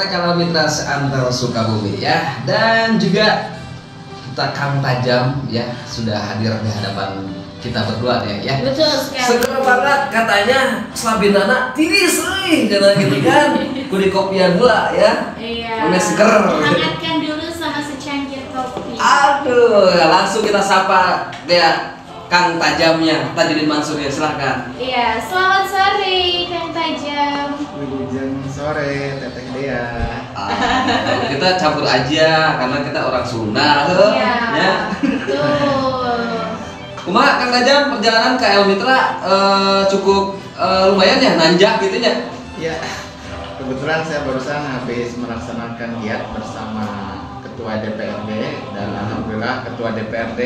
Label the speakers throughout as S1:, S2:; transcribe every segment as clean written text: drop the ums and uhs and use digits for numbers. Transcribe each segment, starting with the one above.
S1: rekan mitra seantero Sukabumi ya, dan juga kita Kang Tajam ya sudah hadir di hadapan kita berdua ya.
S2: Betul sekali.
S1: Seger banget katanya Slabinana tiris karena gitu kan. Kudi kopian heula ya.
S2: Iya.
S1: Udah seger.
S2: Hangatkan dulu sama secangkir kopi.
S1: Aduh, langsung kita sapa dia Kang Tajamnya, Tajudin Mansur ya, silahkan.
S2: Iya, selamat sore Kang Tajam.
S3: Wilujeng sore, Teteh Dea.
S1: Kita campur aja karena kita orang Sunda
S2: Iya.
S1: ya.
S2: Betul.
S1: Kumaha Kang Tajam perjalanan ke El Mitra cukup lumayan ya, nanjak gitu ya.
S3: Ya, kebetulan saya barusan habis melaksanakan giat bersama Ketua DPRD dan alhamdulillah Ketua DPRD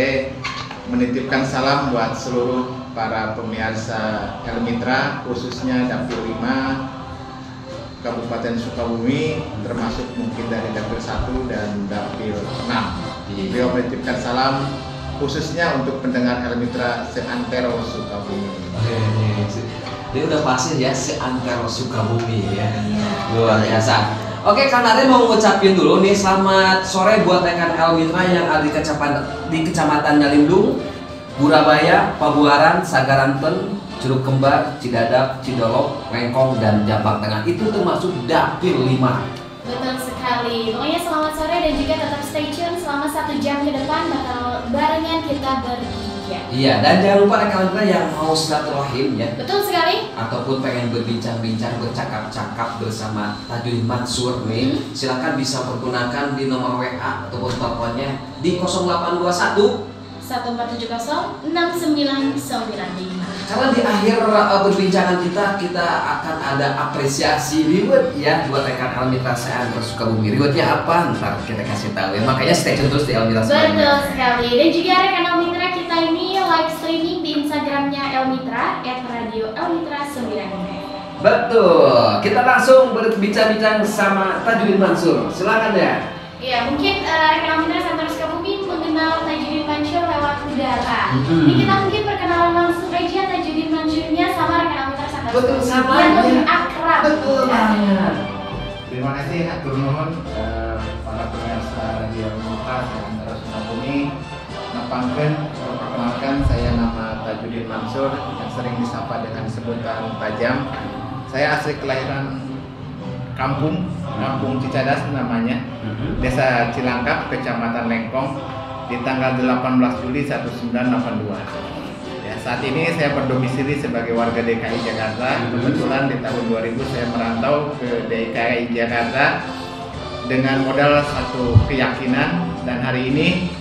S3: menitipkan salam buat seluruh para pemirsa El Mitra, khususnya Dapil 5 Kabupaten Sukabumi, termasuk mungkin dari Dapil 1 dan Dapil 6. Beliau menitipkan salam khususnya untuk pendengar El Mitra seantero Sukabumi.
S1: Dia udah pasti ya seantero Sukabumi ya. Luar biasa. Oke, Kang Arya mau ngucapin dulu nih selamat sore buat rekan El Mitra yang ada di Kecamatan Nyalindung, Burabaya, Pabuaran, Sagaranten, Curug Kembar, Cidadap, Cidolok, Lengkong, dan Jampang Tengah. Itu termasuk Dapil 5.
S2: Betul sekali. Pokoknya selamat sore dan juga tetap stay tune selama 1 jam ke depan bakal barengan kita bertiga.
S1: Iya, dan jangan lupa rekan Mitra yang mau silaturahim ya,
S2: Betul sekali.
S1: ataupun pengen berbincang-bincang, bercakap-cakap bersama Tajudin Mansur nih, silakan bisa pergunakan di nomor WA ataupun teleponnya di 0821.
S2: 1470 6995.
S1: Karena di akhir perbincangan kita akan ada apresiasi reward ya buat rekan El Mitra seantero Sukabumi. Rewardnya apa? Ntar kita kasih tahu ya. Makanya stay tune terus di El Mitra
S2: Betul
S1: semuanya.
S2: sekali. Dan juga rekan El Mitra kita ini live streaming di Instagramnya El Mitra @radio-elmitra9.
S1: Betul. Kita langsung berbincang-bincang sama Tajudin Mansur. Silakan ya.
S2: Iya, mungkin rekan El Mitra seantero Sukabumi mengenal Tajudin Mansur lewat udara. Ini kita mungkin perkenalan langsung aja Tajudin Mansurnya sama rekan El Mitra seantero
S1: Betul,
S2: Sukabumi
S1: sama
S2: yang
S1: aja.
S2: lebih akrab.
S1: Betul banget.
S3: Terima kasih hatur nuhun para pemirsa Radio Mitra seantero Sukabumi. Nepangkeun perkenalkan saya nama Tajudin Mansur yang sering disapa dengan sebutan Tajam. Saya asli kelahiran Kampung Cicadas namanya, Desa Cilangkap, Kecamatan Lengkong, di tanggal 18 Juli 1982. Ya, saat ini saya berdomisili sebagai warga DKI Jakarta. Kebetulan di tahun 2000 saya merantau ke DKI Jakarta dengan modal satu keyakinan, dan hari ini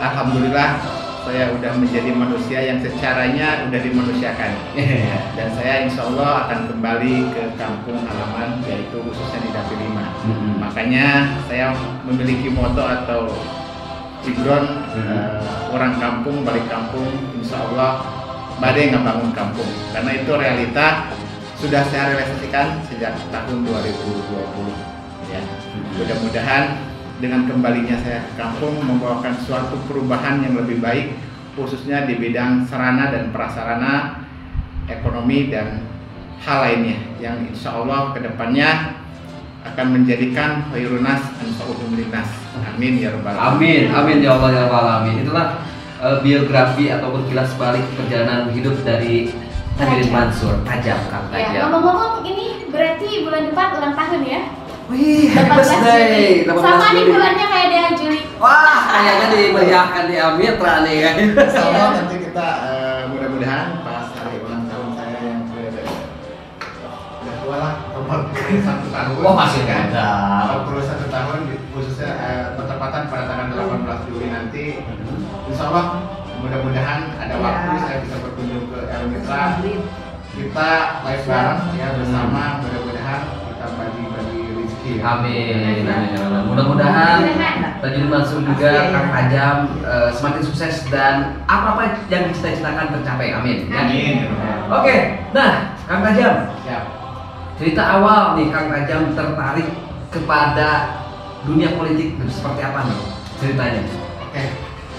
S3: alhamdulillah saya udah menjadi manusia yang secaranya udah dimanusiakan. Dan saya insya Allah akan kembali ke kampung halaman, yaitu khususnya di Dapil 5. Makanya saya memiliki moto atau background orang kampung balik kampung, insya Allah badai ngebangun kampung. Karena itu realita sudah saya realisasikan sejak tahun 2020 ya. Mudah-mudahan dengan kembalinya saya ke kampung membawakan suatu perubahan yang lebih baik, khususnya di bidang sarana dan prasarana, ekonomi dan hal lainnya yang insya Allah kedepannya akan menjadikan khairunas anfa'uhum linnas. Amin ya rabbal alamin.
S1: Amin ya Allah ya rabbal alamin. Itulah biografi ataupun kilas balik perjalanan hidup dari Tajudin Mansur. Tajam, Kang
S2: Ya,
S1: Tajam.
S2: ngomong-ngomong ini berarti bulan depan ulang tahun ya?
S1: Wih, happy
S2: 18
S1: birthday.
S2: Juli.
S1: 18
S2: Sama nih
S1: Juli.
S2: bulannya kayak dia Juli.
S1: Wah, kayaknya dimeriahkan di El Mitra nih kan.
S3: Insya Allah nanti kita mudah-mudahan pas hari ulang tahun saya yang udah tua lah, 41 tahun.
S1: Oh, masih ada.
S3: 41 tahun, khususnya bertepatan pada tanggal 18 Juli nanti. Insya Allah mudah-mudahan ada waktu saya bisa berkunjung ke El Mitra. Kita live bareng ya bersama, mudah-mudahan kita bagi-bagi rezeki.
S1: Amin. Mudah-mudahan Tajudin Mansur juga Kang Tajam semakin sukses dan apa-apa yang dicita-citakan tercapai. Amin. Ya?
S3: Amin.
S1: Oke, nah Kang Tajam,
S3: Siap.
S1: cerita awal nih Kang Tajam tertarik kepada dunia politik seperti apa nih ceritanya?
S3: Oke,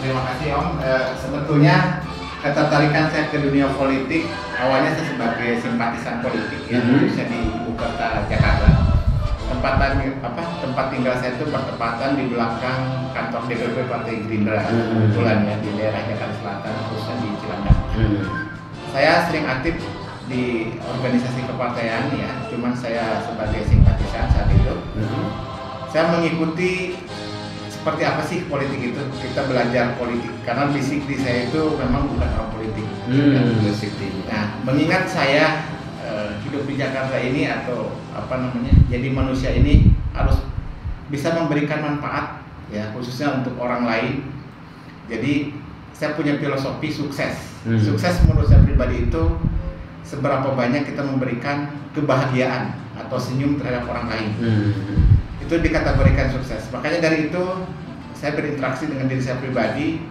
S3: terima kasih Om. Sebetulnya ketertarikan saya ke dunia politik awalnya saya sebagai simpatisan politik ya, khususnya di ibu kota Jakarta. tempat tinggal saya itu bertepatan di belakang kantor DPP Partai Gerindra, kebetulan ya, di daerah Jakarta Selatan, khususnya di Cilandak. Saya sering aktif di organisasi kepartaian ya, cuman saya sebagai simpatisan saat itu. Saya mengikuti seperti apa sih politik itu, kita belajar politik karena basic di saya itu memang bukan orang politik. Nah, mengingat saya hidup di Jakarta ini atau jadi manusia ini harus bisa memberikan manfaat ya, khususnya untuk orang lain. Jadi saya punya filosofi sukses. Sukses menurut saya pribadi itu seberapa banyak kita memberikan kebahagiaan atau senyum terhadap orang lain. Itu dikategorikan sukses. Makanya dari itu saya berinteraksi dengan diri saya pribadi.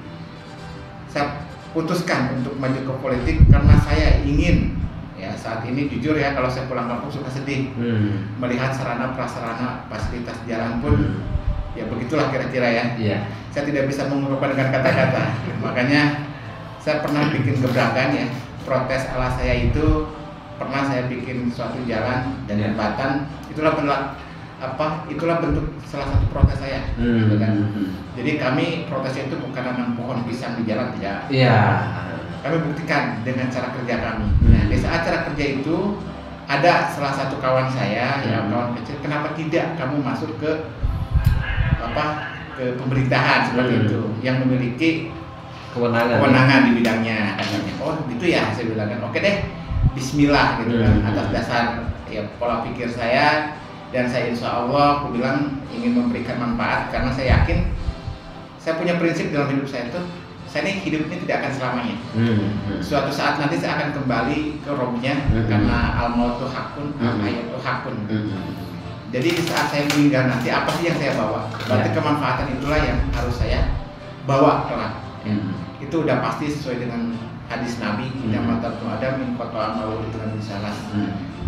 S3: Saya putuskan untuk maju ke politik karena saya ingin ya, saat ini jujur ya, kalau saya pulang kampung suka sedih melihat sarana prasarana fasilitas jalan pun ya begitulah kira-kira ya. Saya tidak bisa mengungkapkan dengan kata-kata. Makanya saya pernah bikin gebrakan ya, protes ala saya itu pernah saya bikin suatu jalan dan jembatan. Itulah bentuk salah satu protes saya. Gitu kan. Jadi kami protesnya itu bukan nanam pohon pisang di jalan, tidak. Kami buktikan dengan cara kerja kami. Nah, di saat cara kerja itu ada salah satu kawan saya, ya kawan kecil, kenapa tidak kamu masuk ke pemerintahan seperti itu yang memiliki kewenangan di bidangnya, katanya. Oh gitu ya, saya bilang kan, oke deh, Bismillah gitu kan, atas dasar ya pola pikir saya, dan saya insya Allah aku bilang ingin memberikan manfaat karena saya yakin saya punya prinsip dalam hidup saya itu, saya ini hidup ini tidak akan selamanya. Suatu saat nanti saya akan kembali ke Robnya karena al-mautu hakun, al-hayatu hakun. Jadi di saat saya meninggal nanti apa sih yang saya bawa? Berarti kemanfaatan itulah yang harus saya bawa kelak. Itu udah pasti sesuai dengan hadis Nabi, inna matabnu adam min qata amalu dengan misalah.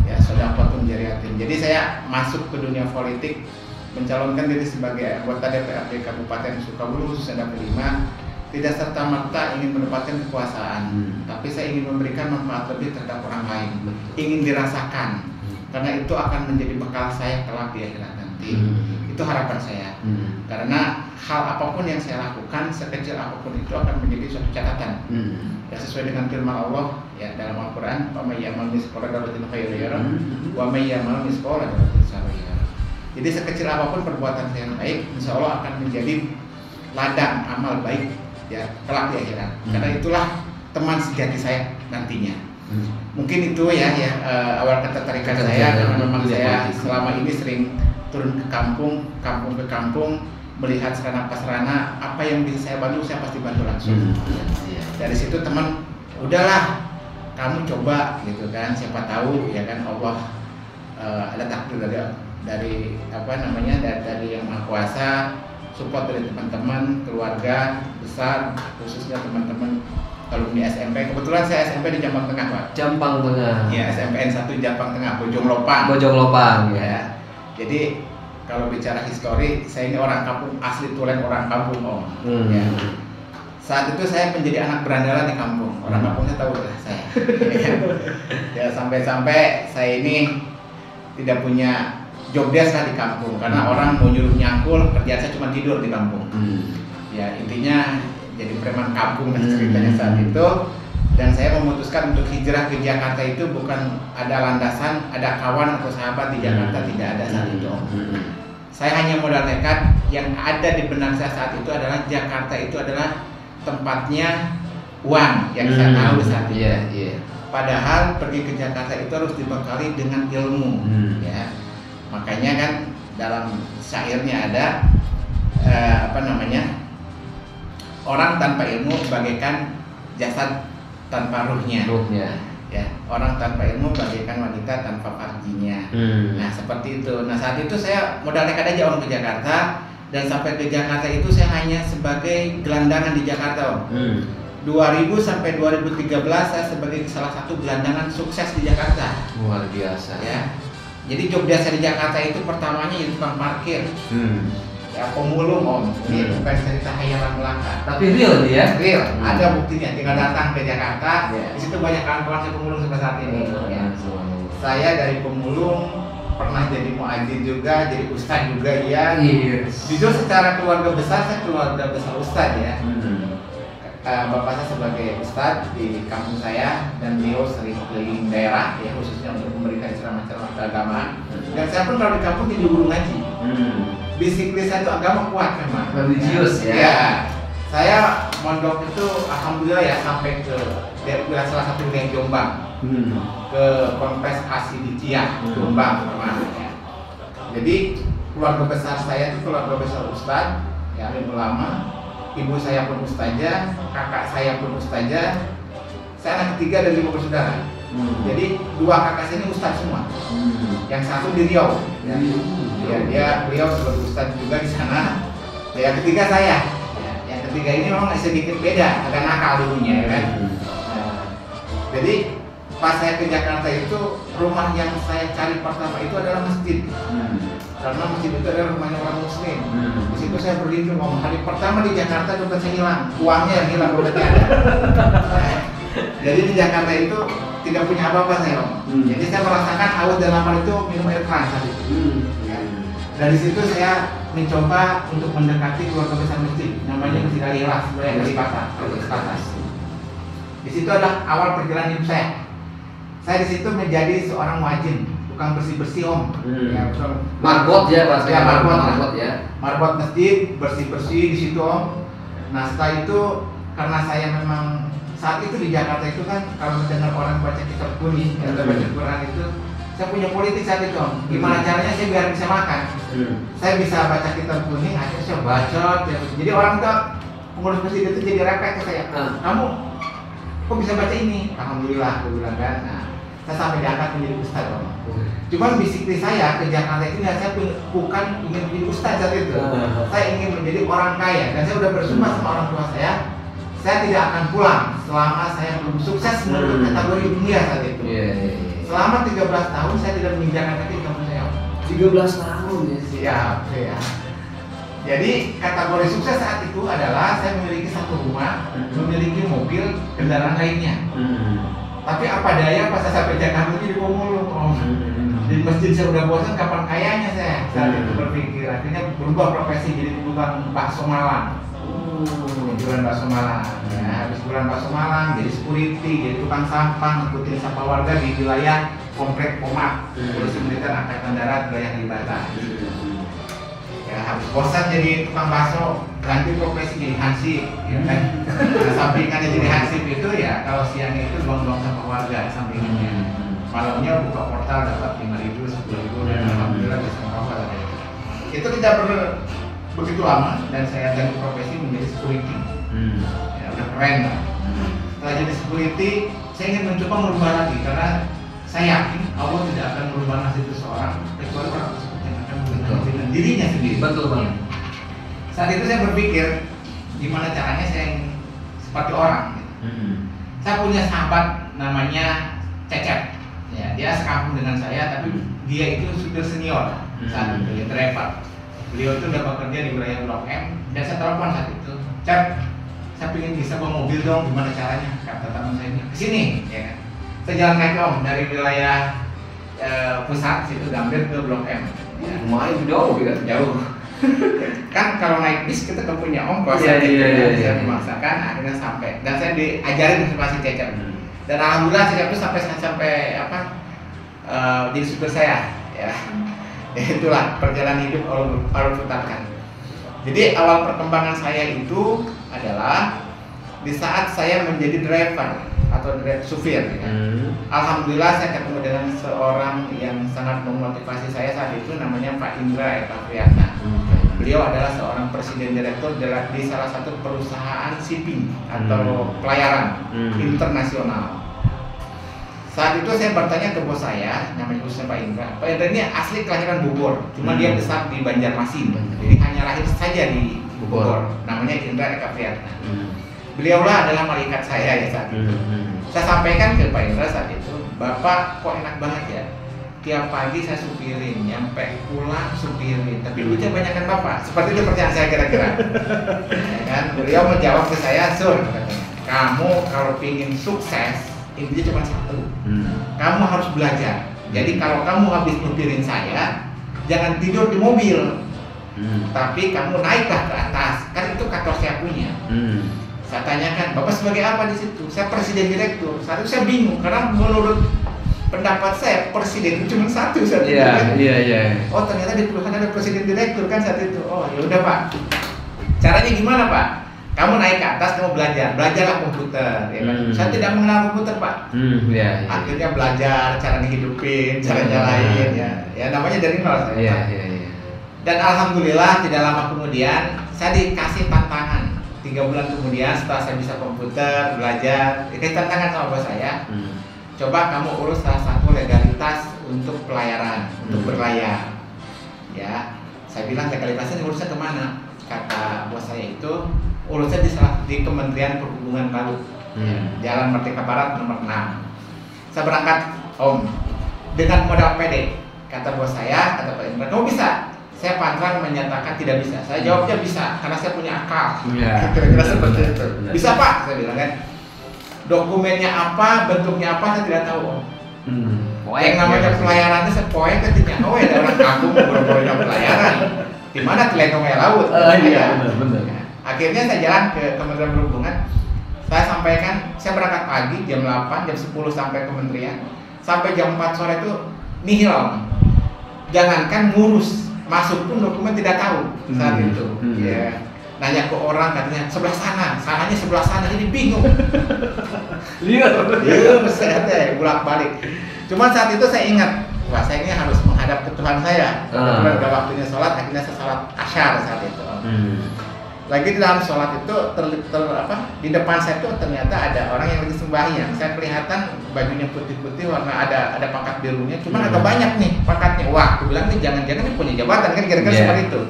S3: Ya, sedaqatun jariyatin. Jadi saya masuk ke dunia politik, mencalonkan diri sebagai anggota DPRD Kabupaten Sukabumi khususnya Dapil 5. Tidak serta-merta ingin mendapatkan kekuasaan, tapi saya ingin memberikan manfaat lebih terhadap orang lain, ingin dirasakan, karena itu akan menjadi bekal saya kelak di akhirat nanti. Itu harapan saya. Karena hal apapun yang saya lakukan, sekecil apapun itu akan menjadi suatu catatan. Ya, sesuai dengan firman Allah ya dalam Al-Qur'an, "Wa may ya'mal mithqala dzarratin khairan yarah, wa may ya'mal mithqala dzarratin syarran yarah." Jadi sekecil apapun perbuatan saya yang baik, insya Allah akan menjadi ladang amal baik ya kelak di akhirat. Karena itulah teman sejati saya nantinya. Mungkin itu ya awal ketertarikan saya, karena memang saya selama ini sering turun ke kampung ke kampung, melihat sarana prasarana, apa yang bisa saya bantu saya pasti bantu langsung. Dari situ teman, udahlah kamu coba gitu kan, siapa tahu ya kan Allah ada takdir dari dari yang Maha Kuasa, support dari teman-teman, keluarga besar, khususnya teman-teman alumni SMP. Kebetulan saya SMP di Jampang Tengah, Pak.
S1: Jampang Tengah.
S3: Ya, SMPN 1 Jampang Tengah, Bojong Lopang.
S1: Ya.
S3: Jadi kalau bicara histori, saya ini orang kampung, asli tulen orang kampung, Om. Ya. Saat itu saya menjadi anak berandalan di kampung. Orang kampungnya tahu lah saya. Ya, sampai-sampai saya ini tidak punya job desk lah di kampung, karena orang mau nyuruh nyangkul, kerjaan saya cuma tidur di kampung. Ya, intinya jadi preman kampung dan ceritanya saat itu. Dan saya memutuskan untuk hijrah ke Jakarta itu bukan ada landasan, ada kawan atau sahabat di Jakarta, tidak ada saat itu. Saya hanya modal nekat. Yang ada di benak saya saat itu adalah Jakarta itu adalah tempatnya uang yang saya tahu saat itu. Padahal pergi ke Jakarta itu harus dibekali dengan ilmu. Ya. Makanya kan dalam syairnya ada orang tanpa ilmu bagaikan jasad tanpa ruhnya. Ya, orang tanpa ilmu bagaikan wanita tanpa farjinya. Nah, seperti itu. Nah, saat itu saya modal nekat aja Om ke Jakarta, dan sampai ke Jakarta itu saya hanya sebagai gelandangan di Jakarta, Om. 2000 sampai 2013 saya sebagai salah satu gelandangan sukses di Jakarta.
S1: Luar biasa.
S3: Ya. Jadi job desk di Jakarta itu pertamanya jadi tukang parkir. Ya, pemulung Om. Ini bukan cerita hayalan belaka.
S1: Tapi real nih ya?
S3: Real. Ada buktinya. Tinggal datang ke Jakarta. Di situ banyak kawan-kawan saya pemulung sampai saat ini. Saya dari pemulung pernah jadi muadzin juga, jadi ustadz juga ya.
S1: Yes.
S3: Jujur secara keluarga besar, saya keluarga besar ustadz ya. Bapak saya sebagai ustadz di kampung saya dan beliau sering keliling daerah ya, khususnya untuk memberikan ceramah-ceramah keagamaan. Dan saya pun kalau di kampung jadi guru ngaji. Basically saya itu agama kuat memang.
S1: Religius ya.
S3: Ya. Saya mondok itu alhamdulillah ya sampai ke daerah salah satu wilayah Jombang. Ke Ponpes Asi di Ciak, Jombang pernah ya. Jadi keluarga besar saya itu keluarga besar ustadz, ya alim ulama. Ibu saya pun ustazah, kakak saya pun ustazah. Saya anak ketiga dari 5 bersaudara. Jadi 2 kakak saya ini ustadz semua. Yang satu di Riau. Ya, beliau sebagai ustadz juga di sana. Ya, yang ketiga saya. Ya, yang ketiga ini memang sedikit beda, agak nakal dulunya ya kan. Jadi pas saya ke Jakarta itu rumah yang saya cari pertama itu adalah masjid. Karena masjid itu adalah rumahnya orang muslim. Di situ saya berlindung. Hari pertama di Jakarta dompet saya hilang, uangnya yang hilang, dompetnya ada. Jadi di Jakarta itu tidak punya apa-apa saya om. Jadi saya merasakan haus dan lapar itu minum air keran saat itu. Dari situ saya mencoba untuk mendekati keluarga besar masjid, namanya Masjid Al-Ikhlas, dari Patas. Di situ adalah awal perjalanan hidup saya. Saya di situ menjadi seorang muadzin, tukang bersih-bersih om. Ya,
S1: Marbot ya Pak.
S3: Ya,
S1: marbot ya.
S3: Marbot masjid, bersih-bersih di situ om. Nah setelah itu karena saya memang saat itu di Jakarta itu kan kalau mendengar orang baca kitab kuning atau baca Quran itu, saya punya politik saat itu om. Gimana caranya saya biar bisa makan? Saya bisa baca kitab kuning, akhirnya saya baca. Jadi orang itu pengurus masjid itu jadi repot ke saya. Kamu kok bisa baca ini? Alhamdulillah, aku bilang kan. Nah, saya sampai diangkat menjadi ustadz om. Cuman basically saya ke Jakarta itu ya saya bukan ingin menjadi ustadz saat itu. Saya ingin menjadi orang kaya dan saya sudah bersumpah sama orang tua saya tidak akan pulang selama saya belum sukses menurut kategori dunia saat itu. Selama 13 tahun saya tidak menginjakan kaki di kampung saya.
S1: 13 tahun ya.
S3: Siap ya. Jadi kategori sukses saat itu adalah saya memiliki satu rumah, memiliki mobil, kendaraan lainnya. Tapi apa daya pas saya sampai Jakarta jadi pemulung om. Di masjid saya udah bosan, kapan kayanya saya saat itu berpikir. Akhirnya berubah profesi jadi tukang bakso Malang. Jualan bakso Malang. Ya, habis jualan bakso Malang jadi security, jadi tukang sampah, ngikutin sampah warga di wilayah komplek Pomak, Polisi Militer Angkatan Darat wilayah Kalibata. Ya, habis bosan jadi tukang bakso, ganti profesi jadi hansip, ya kan? Nah, sampingannya jadi hansip itu ya kalau siangnya itu buang-buang sampah warga sampingannya. Malamnya buka portal dapat 5.000, 10.000 dan alhamdulillah bisa merokok ada itu. Itu tidak begitu lama dan saya ganti profesi menjadi security. Ya udah keren lah. Setelah jadi security, saya ingin mencoba merubah lagi karena saya yakin Allah tidak akan merubah nasib seseorang kecuali orang tersebut yang akan merubah dengan dirinya sendiri.
S1: Betul banget.
S3: Saat itu saya berpikir gimana caranya saya seperti orang. Saya punya sahabat namanya Cecep. Ya, dia sekampung dengan saya, tapi dia itu supir senior saat itu, ya driver. Beliau itu udah bekerja di wilayah Blok M, dan saya telepon saat itu, Cep, saya pengen bisa bawa mobil dong, gimana caranya? Kata teman saya ini, kesini, ya kan? Saya jalan kaki om dari wilayah pusat situ Gambir ke Blok M. Ya.
S1: Lumayan jauh ya?
S3: Jauh. Kan kalau naik bis kita kan punya ongkos,
S1: saya
S3: memaksakan, akhirnya sampai, dan saya diajarin sama si Cecep. Dan alhamdulillah Cecep itu sampai jadi supir saya ya. Itulah perjalanan hidup Allah putarkan. Jadi awal perkembangan saya itu adalah di saat saya menjadi driver atau supir ya. Alhamdulillah saya ketemu dengan seorang yang sangat memotivasi saya saat itu, namanya Pak Indra Eka Priyatna. Beliau adalah seorang presiden direktur di salah satu perusahaan shipping atau pelayaran internasional. Saat itu saya bertanya ke bos saya, namanya bosnya Pak Indra. Pak Indra ini asli kelahiran Bogor, cuma dia besar di Banjarmasin. Jadi hanya lahir saja di Bogor. Namanya Indra Eka Priyatna. Beliaulah adalah malaikat saya ya saat itu. Saya sampaikan ke Pak Indra saat itu, Bapak kok enak banget ya. Tiap pagi saya supirin, nyampe pulang supirin. Tapi duitnya banyak kan Bapak. Seperti itu pertanyaan saya kira-kira. Ya kan? Beliau menjawab ke saya, Sur, katanya, kamu kalau ingin sukses intinya cuma satu, kamu harus belajar Jadi kalau kamu habis nyupirin saya, jangan tidur di mobil, tapi kamu naiklah ke atas. Kan itu kantor saya punya. Saya tanyakan, Bapak sebagai apa di situ? Saya presiden direktur. Saat itu saya bingung karena menurut pendapat saya presiden itu cuma satu saat itu.
S1: Iya.
S3: Oh ternyata di perusahaan ada presiden direktur kan saat itu. Oh ya udah Pak. Caranya gimana Pak? Kamu naik ke atas, kamu belajarlah komputer. Ya kan? Saya tidak mengenal komputer Pak. Akhirnya belajar cara ngehidupin, cara nyalain ya namanya dari nol saya. Dan alhamdulillah tidak lama kemudian saya dikasih tantangan. 3 bulan kemudian setelah saya bisa komputer, belajar, dikasih tantangan sama bos saya. Coba kamu urus salah satu legalitas untuk pelayaran, untuk berlayar. Ya, saya bilang legalitasnya urusnya kemana? Kata bos saya itu urusnya di Kementerian Perhubungan Laut, Jalan Merdeka Barat nomor 6. Saya berangkat Om dengan modal PD. Kata bos saya, kata Pak Indra, kamu bisa? Saya pantang menyatakan tidak bisa. Saya jawabnya bisa karena saya punya akal. Kira-kira seperti itu. Bisa Pak, saya bilang kan. Dokumennya apa, bentuknya apa saya tidak tahu Om. Yang namanya pelayarannya sepoek ketika ada orang kampung boro-boronya pelayaran. Di mana Telenongnya laut.
S1: Benar.
S3: Akhirnya saya jalan ke Kementerian Perhubungan. Saya sampaikan, saya berangkat pagi jam 8, jam 10 sampai kementerian. Sampai jam 4 sore itu nihil. Jangankan ngurus, masuk pun dokumen tidak tahu saat itu. Ya. Nanya ke orang katanya sebelah sana, sananya sebelah sana, jadi bingung. Lihat, saya teh bolak-balik. Cuma saat itu saya ingat, wah saya ini harus menghadap ke Tuhan saya. Kemudian udah waktunya sholat, akhirnya saya sholat asyar saat itu. Lagi di dalam sholat itu di depan saya tuh ternyata ada orang yang lagi sembahyang. Saya kelihatan bajunya putih-putih, warna ada pangkat birunya, cuman agak banyak nih pangkatnya. Wah, aku bilang nih jangan-jangan ini punya jabatan kan kira-kira seperti itu.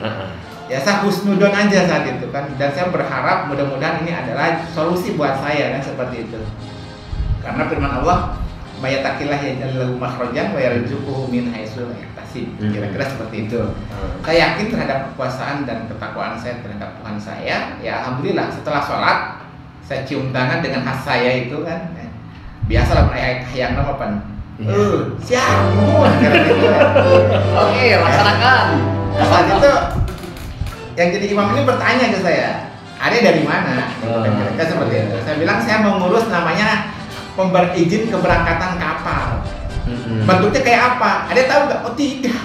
S3: Ya saya husnudon aja saat itu kan, dan saya berharap mudah-mudahan ini adalah solusi buat saya kan seperti itu. Karena firman Allah, "Mayatakillah yaj'al lahu makhrajan wa yarzuquhu min haitsu la yahtasib." Kira-kira seperti itu. Saya yakin terhadap kekuasaan dan ketakwaan saya terhadap Tuhan saya. Ya alhamdulillah setelah sholat saya cium tangan dengan khas saya itu kan. Biasalah ayat yang nama apa? Siap.
S1: Oke, laksanakan.
S3: Saat itu yang jadi imam ini bertanya ke saya, "Ada dari mana?" Kira-kira seperti itu. Saya bilang saya mau ngurus namanya izin keberangkatan kapal. Bentuknya kayak apa? Ada tahu nggak? Oh tidak.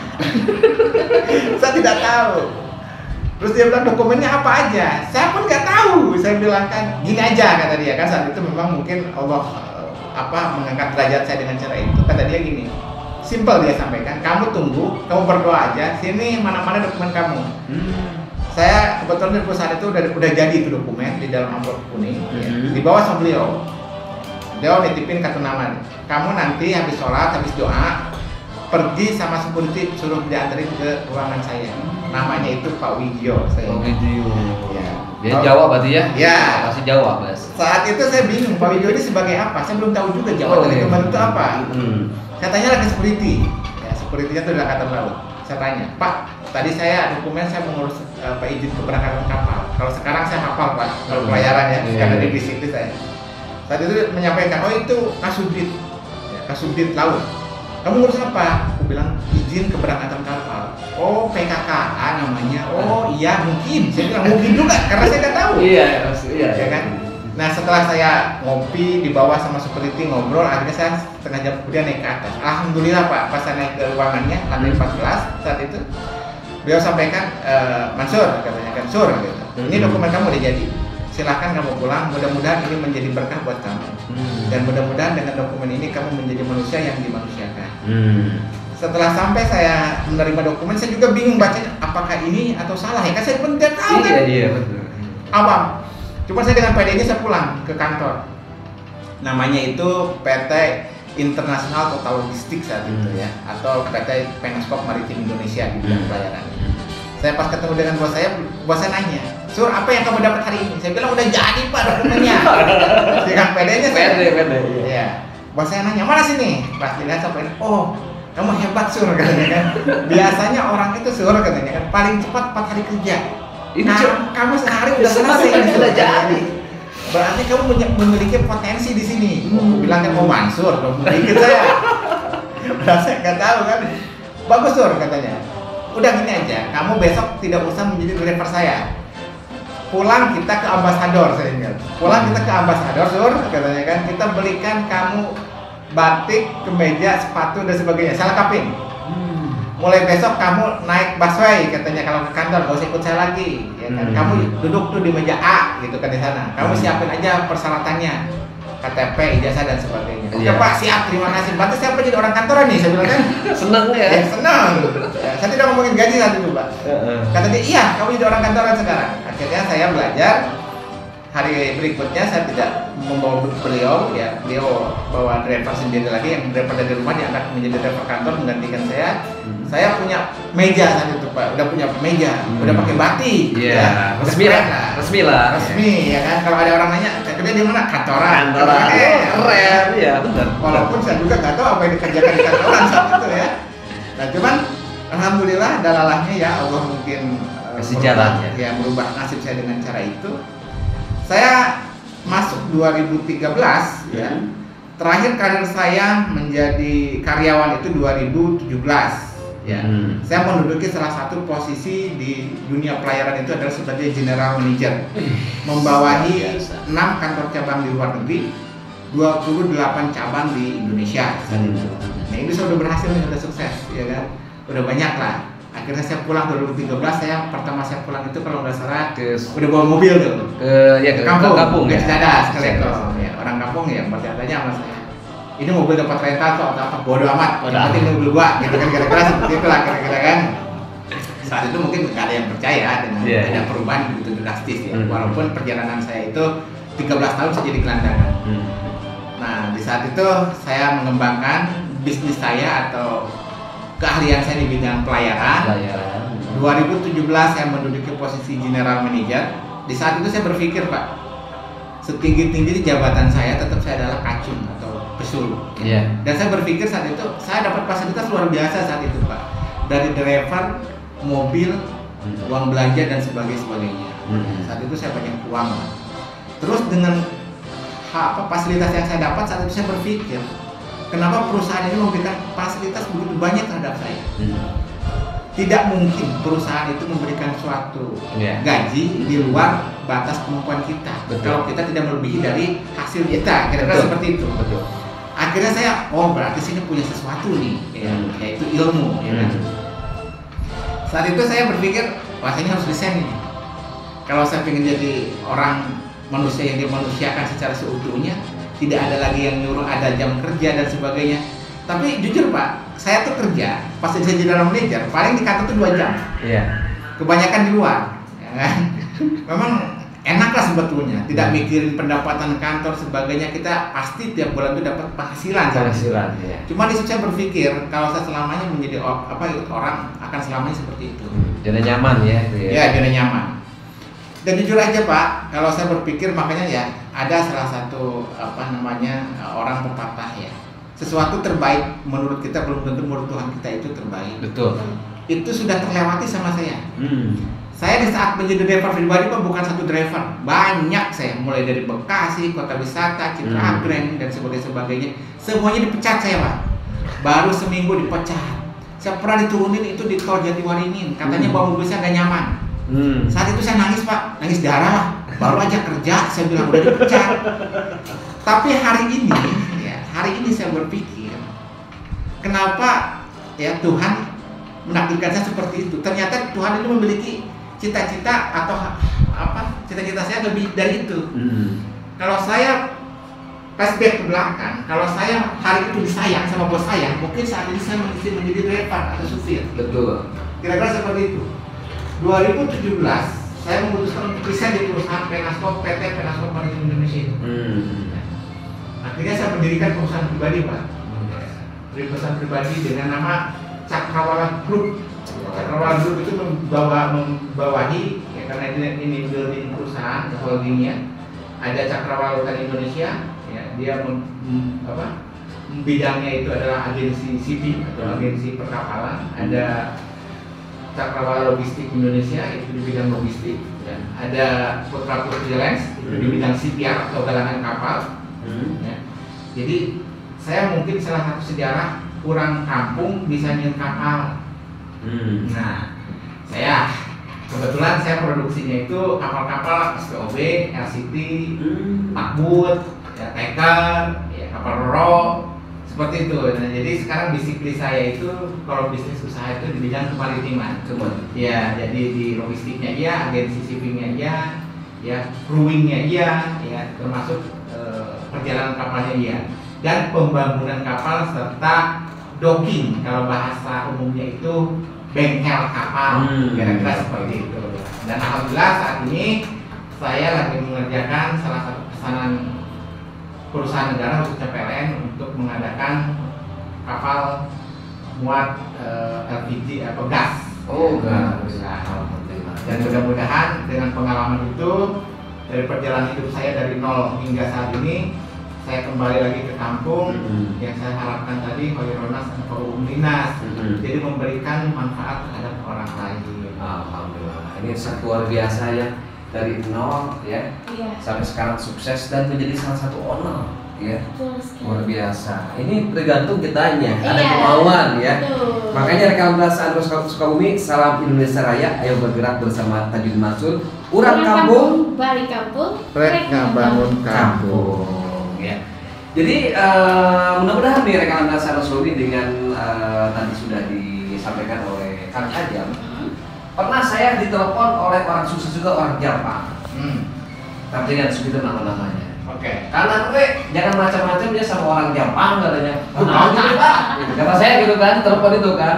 S3: Saya tidak tahu. Terus dia bilang dokumennya apa aja? Saya pun nggak tahu. Saya bilang kan gini aja kata dia kan saat itu memang mungkin Allah mengangkat derajat saya dengan cara itu. Kata dia gini, simple dia sampaikan. Kamu tunggu, kamu berdoa aja. Sini mana-mana dokumen kamu. Saya kebetulan di perusahaan itu udah jadi itu dokumen di dalam amplop kuning. Dibawa sama beliau. Dia nitipin kartu nama. Kamu nanti habis sholat, habis doa, pergi sama security suruh dianterin ke ruangan saya. Namanya itu Pak Widyo.
S1: Pak Widyo.
S3: Ya.
S1: Dia Jawa berarti ya?
S3: Ya.
S1: Masih Jawa, Mas.
S3: Saat itu saya bingung Pak Widyo ini sebagai apa? Saya belum tahu juga jabatan itu itu apa. Saya tanya lagi security. Ya, securitynya itu adalah Angkatan Laut. Saya tanya, "Pak, tadi saya dokumen saya mengurus izin keberangkatan kapal. Kalau sekarang saya hafal Pak, kalau pelayaran ya, karena di disiplin saya." Saat itu menyampaikan, "Oh itu Kasubdit, ya, Kasubdit Laut. Kamu ngurus apa?" Aku bilang izin keberangkatan kapal. "Oh PKKA namanya." "Oh iya mungkin." Saya bilang mungkin juga karena saya nggak tahu. Iya kan. Nah setelah saya ngopi di bawah sama security ngobrol, akhirnya saya setengah jam kemudian naik ke atas. Alhamdulillah Pak, pas saya naik ke ruangannya lantai 14 saat itu, beliau sampaikan, "Mansur," katanya kan, "Sur, gitu. Ini dokumen kamu udah jadi. Silahkan kamu pulang, mudah-mudahan ini menjadi berkah buat kamu. Dan mudah-mudahan dengan dokumen ini kamu menjadi manusia yang dimanusiakan." Setelah sampai saya menerima dokumen, saya juga bingung bacanya apakah ini atau salah ya, kan saya pun tidak tahu kan.
S1: Iya betul.
S3: Awam. Cuma saya dengan PD-nya saya pulang ke kantor. Namanya itu PT Internasional Total Logistik saat itu ya, atau PT Penskop Maritim Indonesia di bidang pelayaran. Saya pas ketemu dengan bos saya nanya, "Sur, apa yang kamu dapat hari ini?" Saya bilang udah jadi Pak dokumennya. Dengan PD-nya saya. PD. Iya. Bos saya nanya, "Mana sini?" Pas dilihat sampai, "Oh, kamu hebat Sur," katanya kan. Biasanya orang itu Sur katanya kan paling cepat 4 hari kerja. Nah, kamu sehari udah selesai, sudah jadi. Berarti kamu memiliki potensi di sini. Aku bilang kan mau Mansur, dong dikit saya. Padahal saya nggak tahu kan. Bagus Sur katanya. Udah gini aja, kamu besok tidak usah menjadi driver saya. Pulang kita ke ambasador, saya ingat. Pulang kita ke ambasador, Sur, katanya kan. Kita belikan kamu batik, kemeja, sepatu dan sebagainya. Saya lengkapin. Mulai besok kamu naik busway, katanya, kalau ke kantor gak usah ikut saya lagi, ya kan? Kamu duduk tuh di meja A, gitu kan, di sana. Kamu siapin aja persyaratannya, KTP, ijazah dan sebagainya. Oke Pak, siap, terima kasih. Berarti siapa jadi orang kantoran nih? Saya bilang kan.
S1: Seneng ya?
S3: Ya, senang. Ya, saya tidak ngomongin gaji saat itu Pak. Kata dia, iya, kamu jadi orang kantoran sekarang. Akhirnya saya belajar. Hari berikutnya saya tidak membawa beliau, ya beliau bawa driver sendiri lagi, yang driver dari rumah diangkat menjadi driver kantor menggantikan saya. Saya punya meja saat itu Pak, udah punya meja, udah pakai batik.
S1: Iya, resmi lah,
S3: resmi ya kan. Kalau ada orang nanya, kerja di mana? Kantoran.
S1: Keren, ya benar.
S3: Walaupun saya juga nggak tahu apa yang dikerjakan di kantoran saat itu ya. Nah cuman alhamdulillah dalalahnya ya Allah mungkin
S1: kasih jalannya.
S3: Ya merubah nasib saya dengan cara itu. Saya masuk 2013 ya. Terakhir karir saya menjadi karyawan itu 2017 ya. Saya menduduki salah satu posisi di dunia pelayaran itu adalah sebagai general manager. Membawahi 6 kantor cabang di luar negeri, 28 cabang di Indonesia. Nah, ini sudah berhasil, sudah sukses ya kan. Udah banyak lah. Akhirnya saya pulang 2013, pertama saya pulang itu kalau nggak salah udah bawa mobil tuh
S1: ke kampung
S3: ke
S1: ya.
S3: Cicadas, ke Lekong. Ya, orang kampung ya bercandanya sama saya. Ini mobil dapat rental kok atau apa, bodo amat. Yang penting mobil gua, gitu kan, kira-kira seperti itulah kira-kira kan. Saat itu mungkin nggak ada yang percaya dengan ada perubahan begitu drastis ya. Walaupun perjalanan saya itu 13 tahun saya jadi gelandangan. Nah di saat itu saya mengembangkan bisnis saya atau keahlian saya di bidang pelayaran. 2017 saya menduduki posisi general manager. Di saat itu saya berpikir Pak, setinggi-tinggi jabatan saya tetap saya adalah kacung atau pesulap. Dan saya berpikir saat itu saya dapat fasilitas luar biasa saat itu Pak. Dari driver, mobil, uang belanja dan sebagainya. Saat itu saya banyak uang. Terus dengan fasilitas yang saya dapat saat itu saya berpikir, kenapa perusahaan ini memberikan fasilitas begitu banyak terhadap saya? Tidak mungkin perusahaan itu memberikan suatu gaji di luar batas kemampuan kita. Kalau kita tidak melebihi dari hasil kita, kira-kira seperti itu. Akhirnya saya, berarti sini punya sesuatu nih, yaitu ilmu. Saat itu saya berpikir, ini harus desain nih. Kalau saya ingin jadi orang manusia yang dimanusiakan secara seutuhnya, tidak ada lagi yang nyuruh ada jam kerja dan sebagainya. Tapi jujur Pak, saya tuh kerja pas saya jadi general manager paling di kantor tuh 2 jam. Kebanyakan di luar, ya kan? Memang enak lah sebetulnya, tidak mikirin pendapatan kantor sebagainya. Kita pasti tiap bulan itu dapat penghasilan. Cuma di situ saya berpikir kalau saya selamanya menjadi orang akan selamanya seperti itu.
S1: Zona nyaman ya.
S3: Zona nyaman. Dan jujur aja Pak, kalau saya berpikir makanya ya ada salah satu orang pepatah ya, sesuatu terbaik menurut kita belum tentu menurut Tuhan kita itu terbaik.
S1: Betul.
S3: Itu sudah terlewati sama saya. Saya di saat menjadi driver pribadi Pak bukan satu driver, banyak saya mulai dari Bekasi, Kota Wisata, Citra Grand dan sebagainya. Semuanya dipecat saya Pak. Baru seminggu dipecat. Saya pernah diturunin itu di tol Jatiwaringin, katanya bawa mobil saya nggak nyaman. Saat itu saya nangis Pak, nangis darah lah. Baru aja kerja, saya bilang udah dipecat. Tapi hari ini saya berpikir, kenapa ya Tuhan menakdirkan saya seperti itu? Ternyata Tuhan itu memiliki cita-cita atau cita-cita saya lebih dari itu. Kalau saya flashback ke belakang, kalau saya hari itu disayang sama bos saya, mungkin saat ini saya masih menjadi driver atau supir.
S1: Betul.
S3: Kira-kira seperti itu. 2017 saya memutuskan untuk resign di perusahaan Penascop PT Penascop Maritim Indonesia itu. Akhirnya saya mendirikan perusahaan pribadi Pak. Perusahaan pribadi dengan nama Cakrawala Group. Cakrawala Group itu membawahi ya, karena ini building perusahaan holdingnya. Ada Cakrawala Lautan Indonesia, ya, dia bidangnya itu adalah agensi shipping atau agensi perkapalan. Ada Cakrawala Logistik Indonesia itu di bidang logistik, ya. Ada Putra Freelance itu di bidang CPR atau galangan kapal. Ya. Jadi saya mungkin salah satu sejarah pulang kampung bisa nyetir kapal. Nah, kebetulan saya produksinya itu kapal-kapal SPOB, LCT, Takbut, ya, Tanker, ya, kapal Roro, seperti itu. Nah, jadi sekarang basically saya itu kalau bisnis usaha itu di bidang kemaritiman. Ya, jadi di logistiknya iya, agensi shippingnya iya, ya, crewingnya iya, ya, termasuk perjalanan kapalnya iya, dan pembangunan kapal serta docking, kalau bahasa umumnya itu bengkel kapal, kira-kira seperti itu. Dan alhamdulillah saat ini saya lagi mengerjakan salah satu pesanan perusahaan negara khususnya PLN untuk mengadakan kapal muat LPG atau gas.
S1: Gas.
S3: Dan mudah-mudahan dengan pengalaman itu dari perjalanan hidup saya dari nol hingga saat ini, saya kembali lagi ke kampung. Yang saya harapkan tadi Hoironas dan Dinas, jadi memberikan manfaat terhadap orang lain.
S1: Alhamdulillah, ini sangat luar biasa ya, dari nol ya sampai sekarang sukses dan menjadi salah satu owner ya. Luar biasa. Ini tergantung kitanya, ada kemauan ya. Makanya rekan Andros Sukabumi, salam Indonesia Raya, ayo bergerak bersama Tajudin Mansur. Urang kampung,
S2: balik kampung,
S3: rek ngabangun kampung.
S1: Ya. Jadi mudah-mudahan nih rekan Andros Sukabumi dengan tadi sudah disampaikan oleh Kang Ajam. Pernah saya ditelepon oleh orang sukses juga, orang Jepang. Tapi dengan segitu nama-namanya. Karena gue jangan macam-macam dia sama orang Jepang katanya. Kenal gitu Pak. Kata saya gitu kan, telepon itu kan.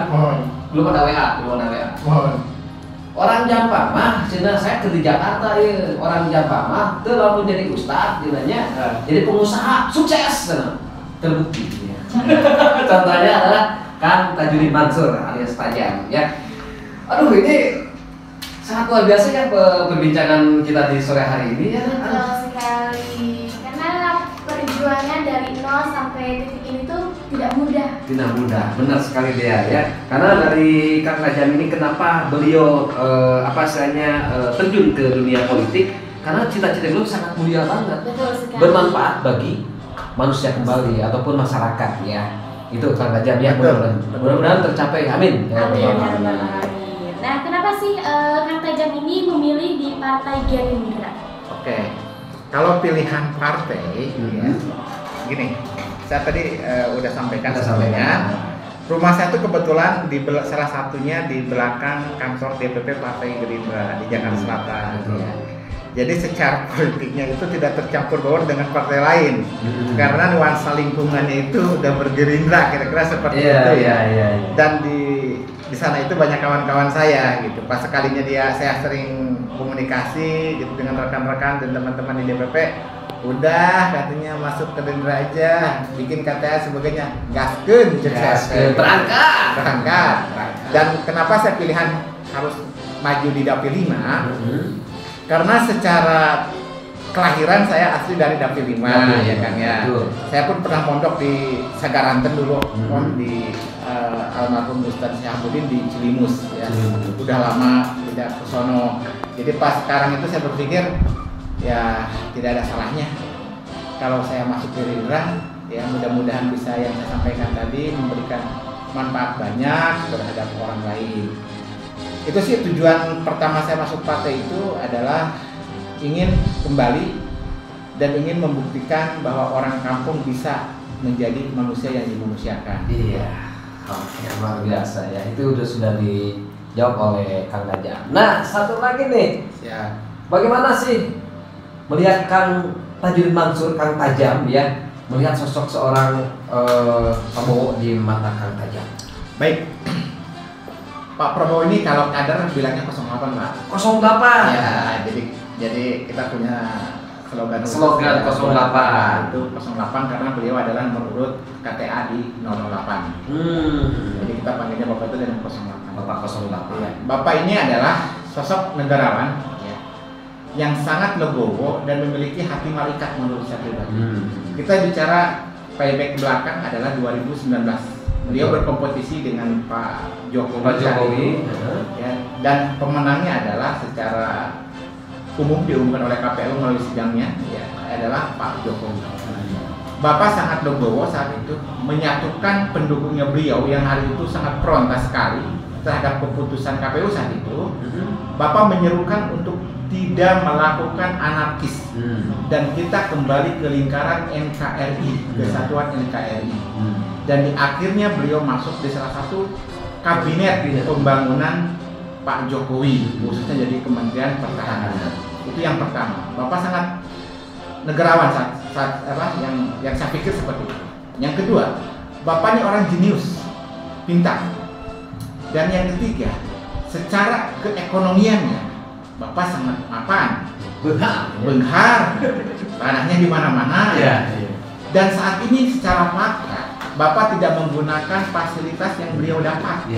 S1: Belum ada WA. Orang Jepang mah, cina saya ke di Jakarta ya. Orang Jepang mah, tuh lalu jadi ustad, jinanya, jadi pengusaha sukses, terbukti. Ya. Contohnya adalah Kang Tajudin Mansur alias Tajam, ya. Aduh, ini sangat luar biasa ya perbincangan kita di sore hari ini ya.
S2: Betul sekali. Karena perjuangan dari nol sampai titik ini tuh tidak mudah.
S1: Tidak mudah, benar sekali dia ya. Karena dari Kang Tajam ini kenapa beliau terjun ke dunia politik? Karena cita-cita beliau sangat mulia banget.
S2: Betul sekali.
S1: Bermanfaat bagi manusia kembali ataupun masyarakat ya. Itu Kang Tajam ya, mudah-mudahan tercapai. Amin.
S2: Amin. Nah, kenapa sih Kang Tajam ini memilih di Partai Gerindra?
S3: Kalau pilihan partai, ya, gini, saya tadi udah sampaikan sebelumnya. Rumah saya itu kebetulan salah satunya di belakang kantor DPP Partai Gerindra di Jakarta Selatan. Ya. Jadi secara politiknya itu tidak tercampur baur dengan partai lain, karena nuansa lingkungannya itu udah bergerindra, kira-kira seperti itu ya. Dan di sana itu banyak kawan-kawan saya gitu. Pas sekalinya saya sering komunikasi gitu dengan rekan-rekan dan teman-teman di DPP, udah katanya masuk ke Gerindra aja, bikin KTA sebagainya, gaskeun, berangkat. Dan kenapa saya pilihan harus maju di Dapil 5? Karena secara kelahiran saya asli dari Dapil 5 ya Kang ya. Saya pun pernah mondok di Sagaranten dulu, di almarhum Ustadz Syahabudin di Cilimus ya. Udah lama tidak ke sono. Jadi pas sekarang itu saya berpikir ya tidak ada salahnya kalau saya masuk Gerindra, ya mudah-mudahan bisa yang saya sampaikan tadi memberikan manfaat banyak terhadap orang lain. Itu sih tujuan pertama saya masuk partai itu adalah ingin kembali dan ingin membuktikan bahwa orang kampung bisa menjadi manusia yang dimanusiakan.
S1: Iya, luar biasa ya. Itu sudah dijawab oleh Kang Tajam. Nah, satu lagi nih.
S3: Ya.
S1: Bagaimana sih melihat Kang Tajudin Mansur, Kang Tajam ya, melihat sosok seorang Prabowo di mata Kang Tajam?
S3: Baik. Pak Prabowo ini kalau kader bilangnya 08 Pak.
S1: 08.
S3: Ya, jadi kita punya slogan
S1: 08.
S3: Itu 08 karena beliau adalah menurut KTA di 008. Jadi kita panggilnya Bapak itu dengan 08.
S1: Bapak 08.
S3: Ya. Bapak ini adalah sosok negarawan ya, yang sangat legowo dan memiliki hati malaikat menurut saya pribadi. Kita bicara playback ke belakang adalah 2019. Beliau berkompetisi dengan Pak Jokowi, ya, dan pemenangnya adalah secara umum diumumkan oleh KPU melalui sidangnya ya, adalah Pak Jokowi. Bapak sangat legowo saat itu menyatukan pendukungnya beliau yang hari itu sangat frontal sekali terhadap keputusan KPU saat itu. Bapak menyerukan untuk tidak melakukan anarkis dan kita kembali ke lingkaran NKRI, kesatuan NKRI. Dan di akhirnya beliau masuk di salah satu kabinet pembangunan Pak Jokowi, khususnya jadi Kementerian Pertahanan. Itu yang pertama. Bapak sangat negarawan saat yang saya pikir seperti itu. Yang kedua, Bapak ini orang jenius, pintar. Dan yang ketiga, secara keekonomiannya Bapak sangat mapan, benghar, tanahnya di mana-mana. Dan saat ini secara fakta, Bapak tidak menggunakan fasilitas yang beliau dapat.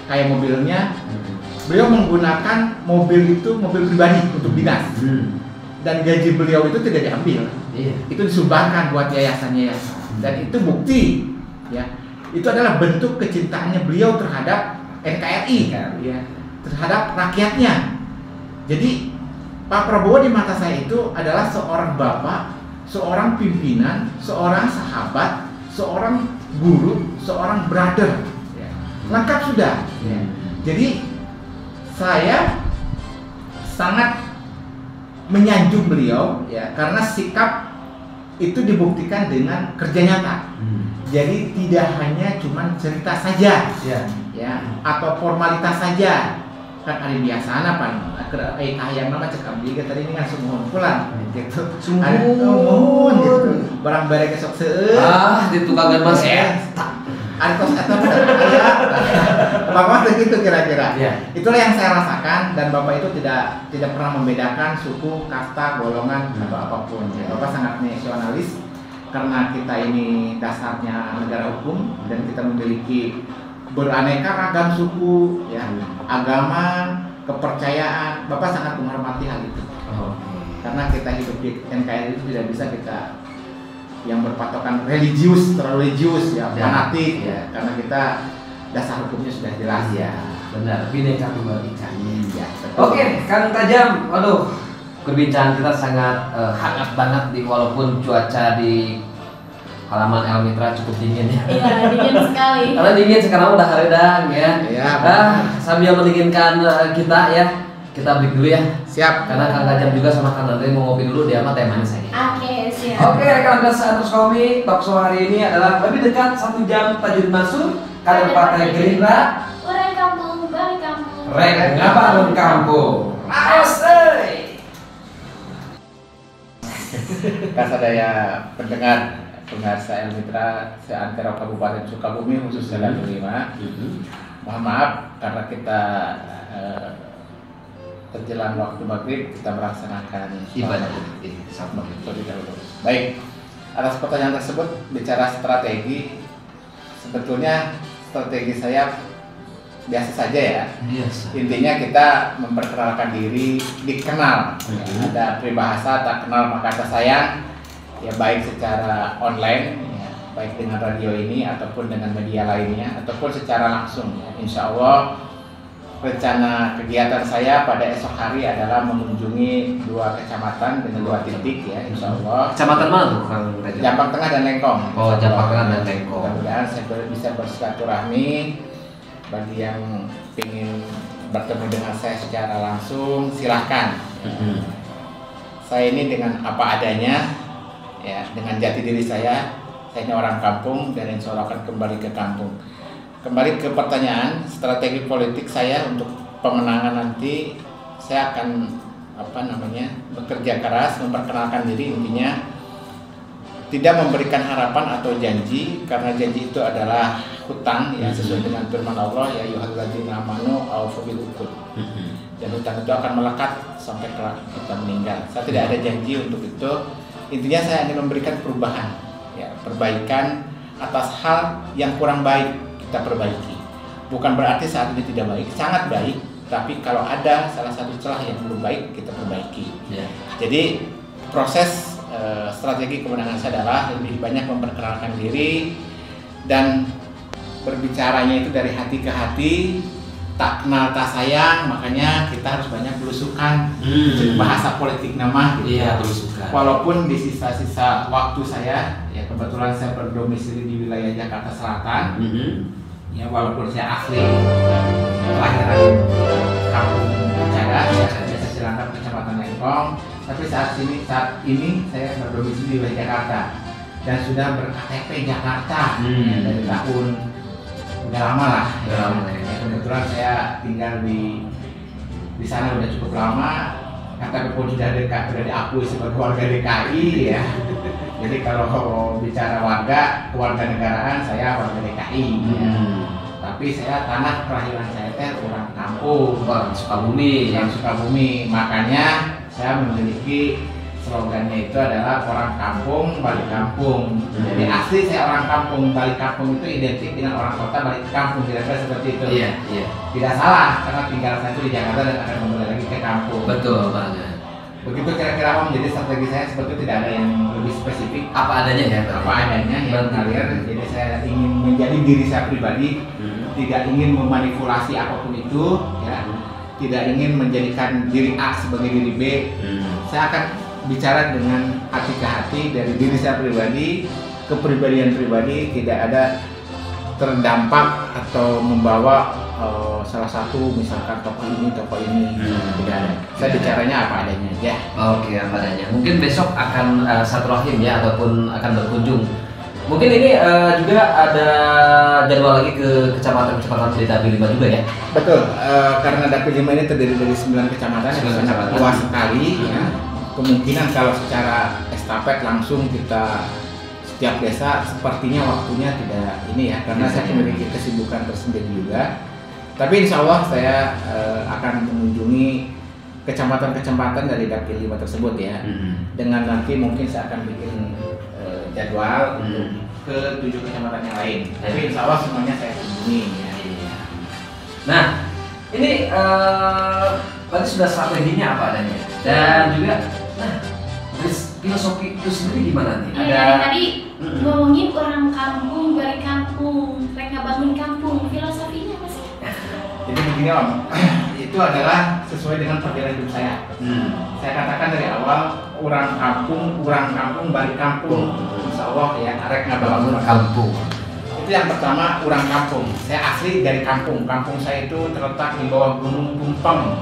S3: Kayak mobilnya, beliau menggunakan mobil itu mobil pribadi untuk dinas. Dan gaji beliau itu tidak diambil, itu disumbangkan buat yayasan-yayasan. Dan itu bukti, ya, itu adalah bentuk kecintaannya beliau terhadap NKRI, terhadap rakyatnya. Jadi Pak Prabowo di mata saya itu adalah seorang bapak, seorang pimpinan, seorang sahabat, seorang guru, seorang brother, lengkap sudah. Jadi saya sangat menyanjung beliau, ya, karena sikap itu dibuktikan dengan kerja nyata. Jadi tidak hanya cuma cerita saja, ya, atau formalitas saja. Kan hari biasa apa yang nama cek abdi tadi ini kan sumuhun pulang gitu. Sumuhun gitu. Barang bareng esok seueur.
S1: Di tukangan Mas
S3: Ada kos eta Bapak begitu kira-kira. Itulah yang saya rasakan dan Bapak itu tidak pernah membedakan suku, kasta, golongan atau apapun. Bapak sangat nasionalis karena kita ini dasarnya negara hukum dan kita memiliki beraneka ragam suku, ya, agama, kepercayaan. Bapak sangat menghormati hal itu. Karena kita hidup di NKRI itu tidak bisa kita yang berpatokan religius, terlalu religius, ya, fanatik, ya, karena kita dasar hukumnya sudah jelas.
S1: Benar, Bhinneka Tunggal Ika. Oke, Kang Tajam, waduh, perbincangan kita sangat hangat banget walaupun cuaca di halaman El Mitra cukup dingin ya.
S2: Dingin sekali.
S1: Karena dingin sekarang udah redang ya. Sambil mendinginkan kita ya, kita break dulu ya.
S3: Siap.
S1: Karena Kang Tajam juga sama Kang Andre mau ngopi dulu, dia mah teh manis aja.
S2: Oke, siap.
S1: Oke, rekan Sahabat Komik, talk show hari ini adalah lebih dekat 1 jam. Tajudin Mansur, kader Partai Gerindra.
S2: Orang kampung, balik kampung.
S1: Rek ngabangun kampung. Asik.
S3: Kasadaya pendengar pengarsa El Mitra seantero Kabupaten Sukabumi khususnya Daerah 5. Mohon maaf karena kita terjelang waktu maghrib kita melaksanakan
S1: ibadah
S3: terlebih dahulu. Baik, atas pertanyaan tersebut bicara strategi, sebetulnya strategi saya biasa saja ya. Intinya kita memperkenalkan diri, dikenal. Ada peribahasa tak kenal maka tak sayang. Ya baik secara online, ya, baik dengan radio ini ataupun dengan media lainnya ataupun secara langsung. Ya. Insya Allah rencana kegiatan saya pada esok hari adalah mengunjungi 2 kecamatan dengan 2 titik ya, Insya Allah.
S1: Kecamatan mana tuh Kang Tajam?
S3: Jampang Tengah dan Lengkong.
S1: Oh, Jampang Tengah dan Lengkong.
S3: Mudah-mudahan saya bisa bersilaturahmi bagi yang ingin bertemu dengan saya secara langsung, silahkan. Saya ini dengan apa adanya. Ya, dengan jati diri saya ini orang kampung dan insya Allah akan kembali ke kampung. Kembali ke pertanyaan strategi politik saya untuk pemenangan nanti, saya akan bekerja keras, memperkenalkan diri, intinya tidak memberikan harapan atau janji karena janji itu adalah hutang ya sesuai dengan firman Allah ya ayyuhalladzina amanu aufu bil uqud. Dan hutang itu akan melekat sampai kelak kita meninggal. Saya tidak ada janji untuk itu. Intinya saya ingin memberikan perubahan, ya, perbaikan atas hal yang kurang baik kita perbaiki. Bukan berarti saat ini tidak baik, sangat baik. Tapi kalau ada salah satu celah yang belum baik kita perbaiki. Jadi proses strategi kemenangan saya adalah lebih banyak memperkenalkan diri dan berbicaranya itu dari hati ke hati, tak kenal tak sayang, makanya kita harus banyak belusukan. Bahasa politik nama gitu.
S1: Iya, belusukan.
S3: Walaupun di sisa-sisa waktu saya, ya kebetulan saya berdomisili di wilayah Jakarta Selatan. Ya walaupun saya asli kelahiran kampung Cadas, ya desa Cilangkap, Kecamatan Lengkong, tapi saat ini saya berdomisili di wilayah Jakarta dan sudah ber-KTP Jakarta ya, dari tahun udah lama lah. Ya, kebetulan saya tinggal di sana udah cukup lama, KTP pun sudah diakui sebagai warga DKI ya. Jadi kalau bicara keluarga negaraan, saya warga DKI. Ya. Tapi saya tanah kelahiran saya orang kampung,
S1: orang Sukabumi.
S3: Yang Sukabumi. Makanya saya memiliki slogannya itu adalah orang kampung balik kampung. Jadi asli saya orang kampung, balik kampung itu identik dengan orang kota balik kampung, kira-kira seperti itu.
S1: Iya.
S3: Tidak salah karena tinggal saya itu di Jakarta dan akan kembali lagi ke kampung.
S1: Betul banget.
S3: Begitu kira-kira Om, jadi strategi saya sebetulnya tidak ada yang lebih spesifik.
S1: Apa adanya ya?
S3: Apa adanya yang mengalir. Jadi saya ingin menjadi diri saya pribadi, tidak ingin memanipulasi apapun itu, ya. Tidak ingin menjadikan diri A sebagai diri B. Saya akan bicara dengan hati ke hati dari diri saya pribadi, kepribadian pribadi, tidak ada terdampak atau membawa salah satu misalkan tokoh ini tidak ada. Saya bicaranya apa adanya aja.
S1: Oke, apa adanya. Mungkin besok akan satu rahim ya ataupun akan berkunjung. Mungkin ini juga ada jadwal lagi ke kecamatan-kecamatan di Dapil 5 juga ya?
S3: Betul, karena Dapil 5 ini terdiri dari 9 kecamatan yang sangat luas sekali ya. Kemungkinan kalau secara estafet langsung kita setiap desa sepertinya waktunya tidak ini ya, karena saya memiliki kesibukan tersendiri juga. Tapi insya Allah saya akan mengunjungi kecamatan-kecamatan dari Dapil 5 tersebut ya. Dengan nanti mungkin saya akan bikin jadwal untuk ke 7 kecamatan yang lain. Tapi insya Allah semuanya saya kunjungi ya.
S1: Nah, ini berarti sudah strateginya apa adanya. Dan juga, nah, filosofi itu sendiri gimana nih?
S2: Iya, tadi ngomongin orang kampung, balik kampung, mereka bangun kampung, filosofinya apa sih?
S3: Jadi begini Om, itu adalah sesuai dengan perjalanan hidup saya. Saya katakan dari awal, orang kampung, balik kampung. Insya Allah ya, arek ngabangun
S1: kampung.
S3: Itu yang pertama, orang kampung. Saya asli dari kampung. Kampung saya itu terletak di bawah Gunung Tumpeng.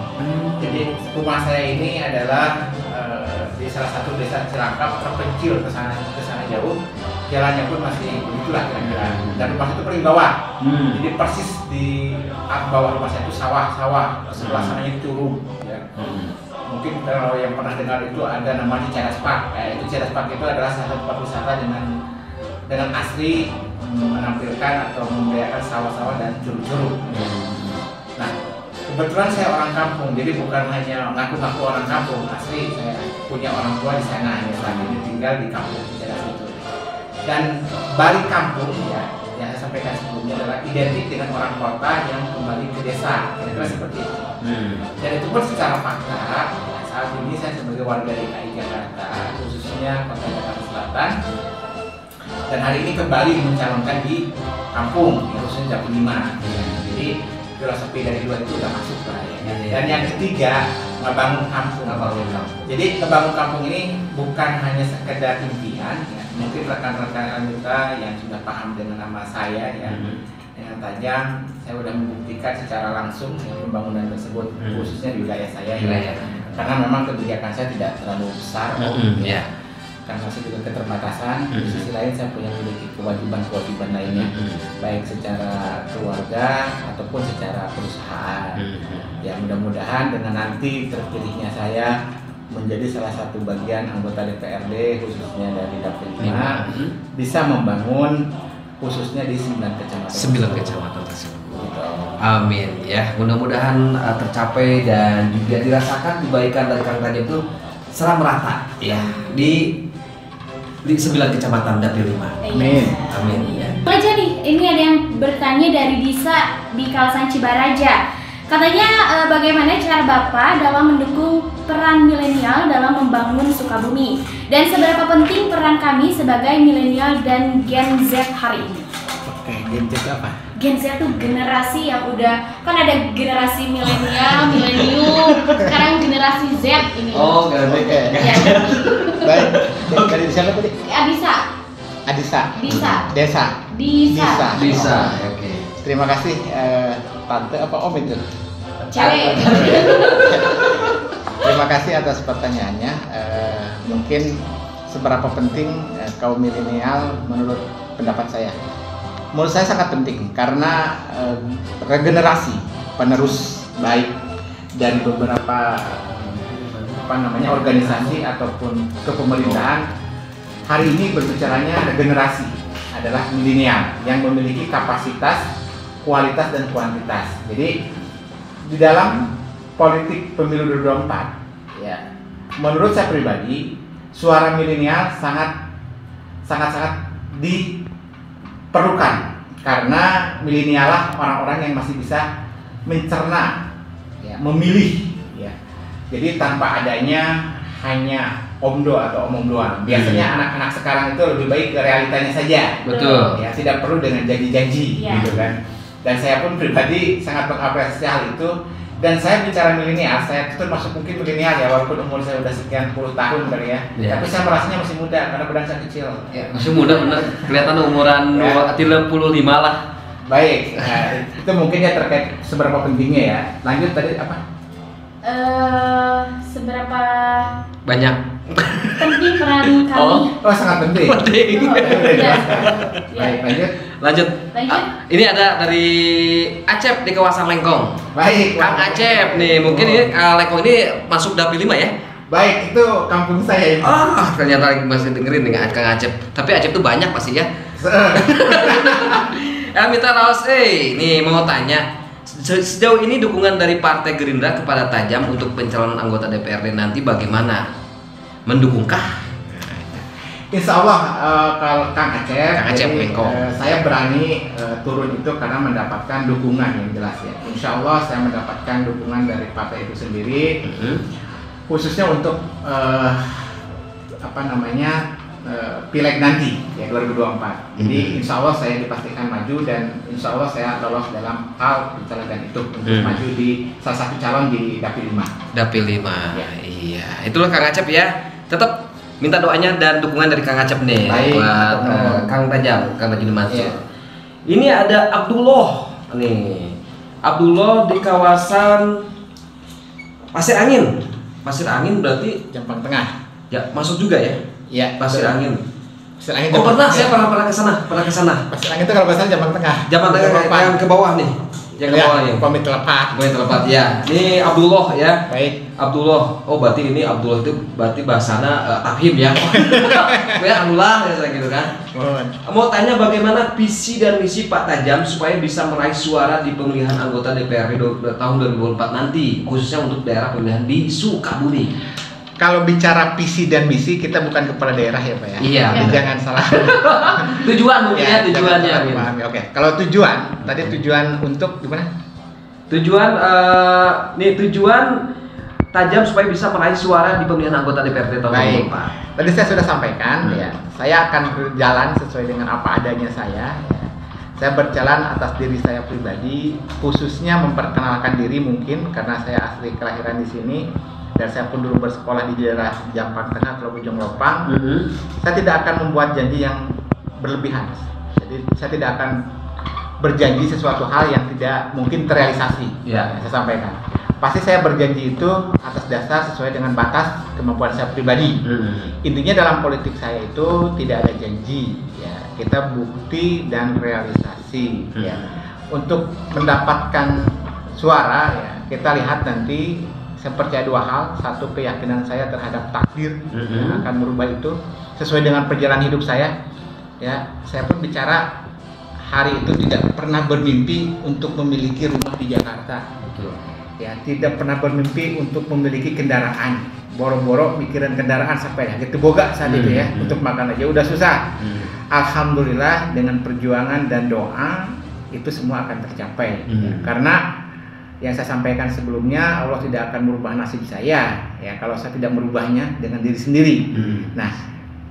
S3: Jadi rumah saya ini adalah di salah satu desa Cilangkap, terpencil ke sana jauh. Jalannya pun masih begitulah kira-kira. Dan rumah itu paling bawah. Jadi persis di bawah rumah saya itu sawah. Sebelah sananya curug. Ya. Mungkin kalau yang pernah dengar itu ada namanya Cadas Park. Itu Cadas Park itu adalah salah satu tempat wisata dengan asli menampilkan atau memberdayakan sawah-sawah dan curug-curug. Nah, kebetulan saya orang kampung, jadi bukan hanya ngaku-ngaku orang kampung, asli saya punya orang tua di sana ya, saat ini tinggal di kampung Cadas itu. Dan balik kampung ya, yang saya sampaikan sebelumnya adalah identik dengan orang kota yang kembali ke desa, kira-kira seperti itu. Dan itu pun secara fakta, ya, saat ini saya sebagai warga DKI Jakarta, khususnya Kota Jakarta Selatan, dan hari ini kembali mencalonkan di kampung, ya, khususnya Dapil 5. Jadi filosofi dari dua itu udah masuk lah ya. Dan yang ketiga, ngebangun kampung. Jadi ngebangun kampung ini bukan hanya sekedar impian, ya. Mungkin rekan-rekan anggota yang sudah paham dengan nama saya ya, dengan tajam saya sudah membuktikan secara langsung ya, pembangunan tersebut khususnya di wilayah saya ya. Karena memang kebijakan saya tidak terlalu besar, karena saya juga keterbatasan. Di sisi lain saya punya memiliki kewajiban lainnya, baik secara keluarga ataupun secara perusahaan. Ya mudah-mudahan dengan nanti terpilihnya saya menjadi salah satu bagian anggota DPRD khususnya dari Dapil 5 bisa membangun khususnya di 9 kecamatan.
S1: 9 kecamatan tersebut. Amin ya, mudah-mudahan tercapai dan juga dirasakan kebaikan dari Kang Tajam itu secara merata ya di 9 kecamatan Dapil 5.
S3: Amin.
S1: Amin ya.
S2: Aja nih, ini ada yang bertanya dari Disa di kawasan Cibaraja. Katanya bagaimana cara Bapak dalam mendukung peran milenial dalam membangun Sukabumi dan seberapa penting peran kami sebagai milenial dan Gen Z hari ini?
S3: Oke, Gen Z itu apa?
S2: Gen Z tuh generasi yang udah, kan ada generasi milenial, milenium, sekarang generasi Z ini.
S1: Oh, gak ada.
S3: Oke.
S2: Ya.
S3: Baik. Dari siapa tadi?
S2: Adisa.
S3: Adisa.
S2: Disa.
S3: Desa.
S2: Disa.
S1: Bisa. Oke.
S3: Terima kasih tante apa om itu?
S2: Cewek.
S3: Terima kasih atas pertanyaannya. Mungkin seberapa penting kaum milenial menurut pendapat saya? Menurut saya sangat penting karena regenerasi penerus baik dari beberapa organisasi ataupun kepemerintahan hari ini berbicaranya generasi adalah milenial yang memiliki kapasitas, kualitas dan kuantitas. Jadi di dalam politik pemilu 2024 ya, menurut saya pribadi suara milenial sangat diperlukan karena milenial lah orang-orang yang masih bisa mencerna ya, memilih ya. Jadi tanpa adanya hanya omdo atau omong doang. Biasanya anak-anak sekarang itu lebih baik ke realitanya saja.
S1: Betul.
S3: Ya, tidak perlu dengan janji-janji gitu kan. Dan saya pun pribadi sangat mengapresiasi hal itu. Dan saya bicara milenial, saya itu termasuk mungkin milenial ya, walaupun umur saya udah sekian puluh tahun kali ya. Tapi saya merasanya masih muda karena badan saya kecil.
S1: Ya, masih muda bener. Kelihatan umuran 35 lah.
S3: Baik, nah, itu mungkin ya terkait seberapa pentingnya ya. Lanjut tadi apa?
S2: Seberapa
S1: Banyak.
S2: penting peran kami?
S3: Oh sangat penting.
S1: Penting.
S2: Ya.
S3: Baik, lanjut.
S1: Lanjut.
S2: Lanjut.
S1: Ini ada dari Acep di kawasan Lengkong.
S3: Baik.
S1: Kang Acep nih, mungkin ini Lengkong ini masuk dapil 5 ya?
S3: Baik, itu kampung saya ini.
S1: Ternyata lagi masih dengerin dengan Kang Acep. Tapi Acep tuh banyak pasti ya. Ya minta raos, nih mau tanya. Sejauh ini dukungan dari Partai Gerindra kepada Tajam untuk pencalonan anggota DPRD nanti bagaimana? Mendukungkah?
S3: Insya Allah kalau Kang Acep,
S1: jadi,
S3: saya berani turun itu karena mendapatkan dukungan yang jelas ya. Insya Allah saya mendapatkan dukungan dari partai itu sendiri, khususnya untuk pileg nanti ya 2024. Jadi Insya Allah saya dipastikan maju dan Insya Allah saya lolos dalam hal pencalonan itu untuk maju di salah satu calon di dapil 5.
S1: Dapil 5.
S3: Ya.
S1: Iya, itulah Kang Acep ya. Tetap minta doanya dan dukungan dari Kang Acep nih.
S3: Baik,
S1: buat Kang Tajam, Kang Tajudin Mansur.
S3: Iya.
S1: Ini ada Abdullah nih. Abdullah di kawasan Pasir Angin. Pasir Angin berarti
S3: Jampang Tengah.
S1: ya masuk juga ya?
S3: Iya.
S1: Pasir Angin.
S3: Pasir Angin.
S1: Oh pernah, saya pernah ke sana,
S3: Pasir Angin itu kalau bahasa Jampang Tengah.
S1: Jampang Tengah yang ke bawah nih. Yang ke bawah nih.
S3: Komit Telepat.
S1: Komit Telepat ya. Ini Abdullah ya.
S3: Baik.
S1: Abdullah. Oh berarti ini Abdullah itu berarti bahasana Tahim ya. Ya Abdullah ya gitu kan. Mau tanya bagaimana visi dan misi Pak Tajam supaya bisa meraih suara di pemilihan anggota DPRD tahun 2024 nanti, khususnya untuk daerah pemilihan di Sukabumi.
S3: Kalau bicara visi dan misi, kita bukan kepala daerah ya Pak ya?
S1: Iya.
S3: Jadi jangan salah.
S1: Tujuan mungkin ya, tujuannya.
S3: Pahami. Oke. Kalau tujuan, tadi tujuan untuk gimana?
S1: Tujuan Tajam supaya bisa meraih suara di pemilihan anggota DPRD tahun 2024.
S3: Tadi saya sudah sampaikan ya, saya akan berjalan sesuai dengan apa adanya saya. Ya. Saya berjalan atas diri saya pribadi, khususnya memperkenalkan diri mungkin karena saya asli kelahiran di sini. Dan saya pun dulu bersekolah di daerah Jampang Tengah, Teluk Ujung Lopang. Saya tidak akan membuat janji yang berlebihan. Jadi saya tidak akan berjanji sesuatu hal yang tidak mungkin terrealisasi.
S1: Ya.
S3: Saya sampaikan. Pasti saya berjanji itu atas dasar sesuai dengan batas kemampuan saya pribadi. Intinya dalam politik saya itu tidak ada janji. Ya. Kita bukti dan realisasi. Ya. Untuk mendapatkan suara, ya, kita lihat nanti. Saya percaya dua hal, satu keyakinan saya terhadap takdir yang akan merubah itu sesuai dengan perjalanan hidup saya. Ya, saya pun bicara hari itu tidak pernah bermimpi untuk memiliki rumah di Jakarta.
S1: Betul.
S3: Ya, tidak pernah bermimpi untuk memiliki kendaraan. Boro-boro mikiran kendaraan sampai gitu boga saat itu ya, untuk makan aja udah susah. Alhamdulillah dengan perjuangan dan doa itu semua akan tercapai. Ya, karena yang saya sampaikan sebelumnya, Allah tidak akan merubah nasib saya ya kalau saya tidak merubahnya dengan diri sendiri. Nah,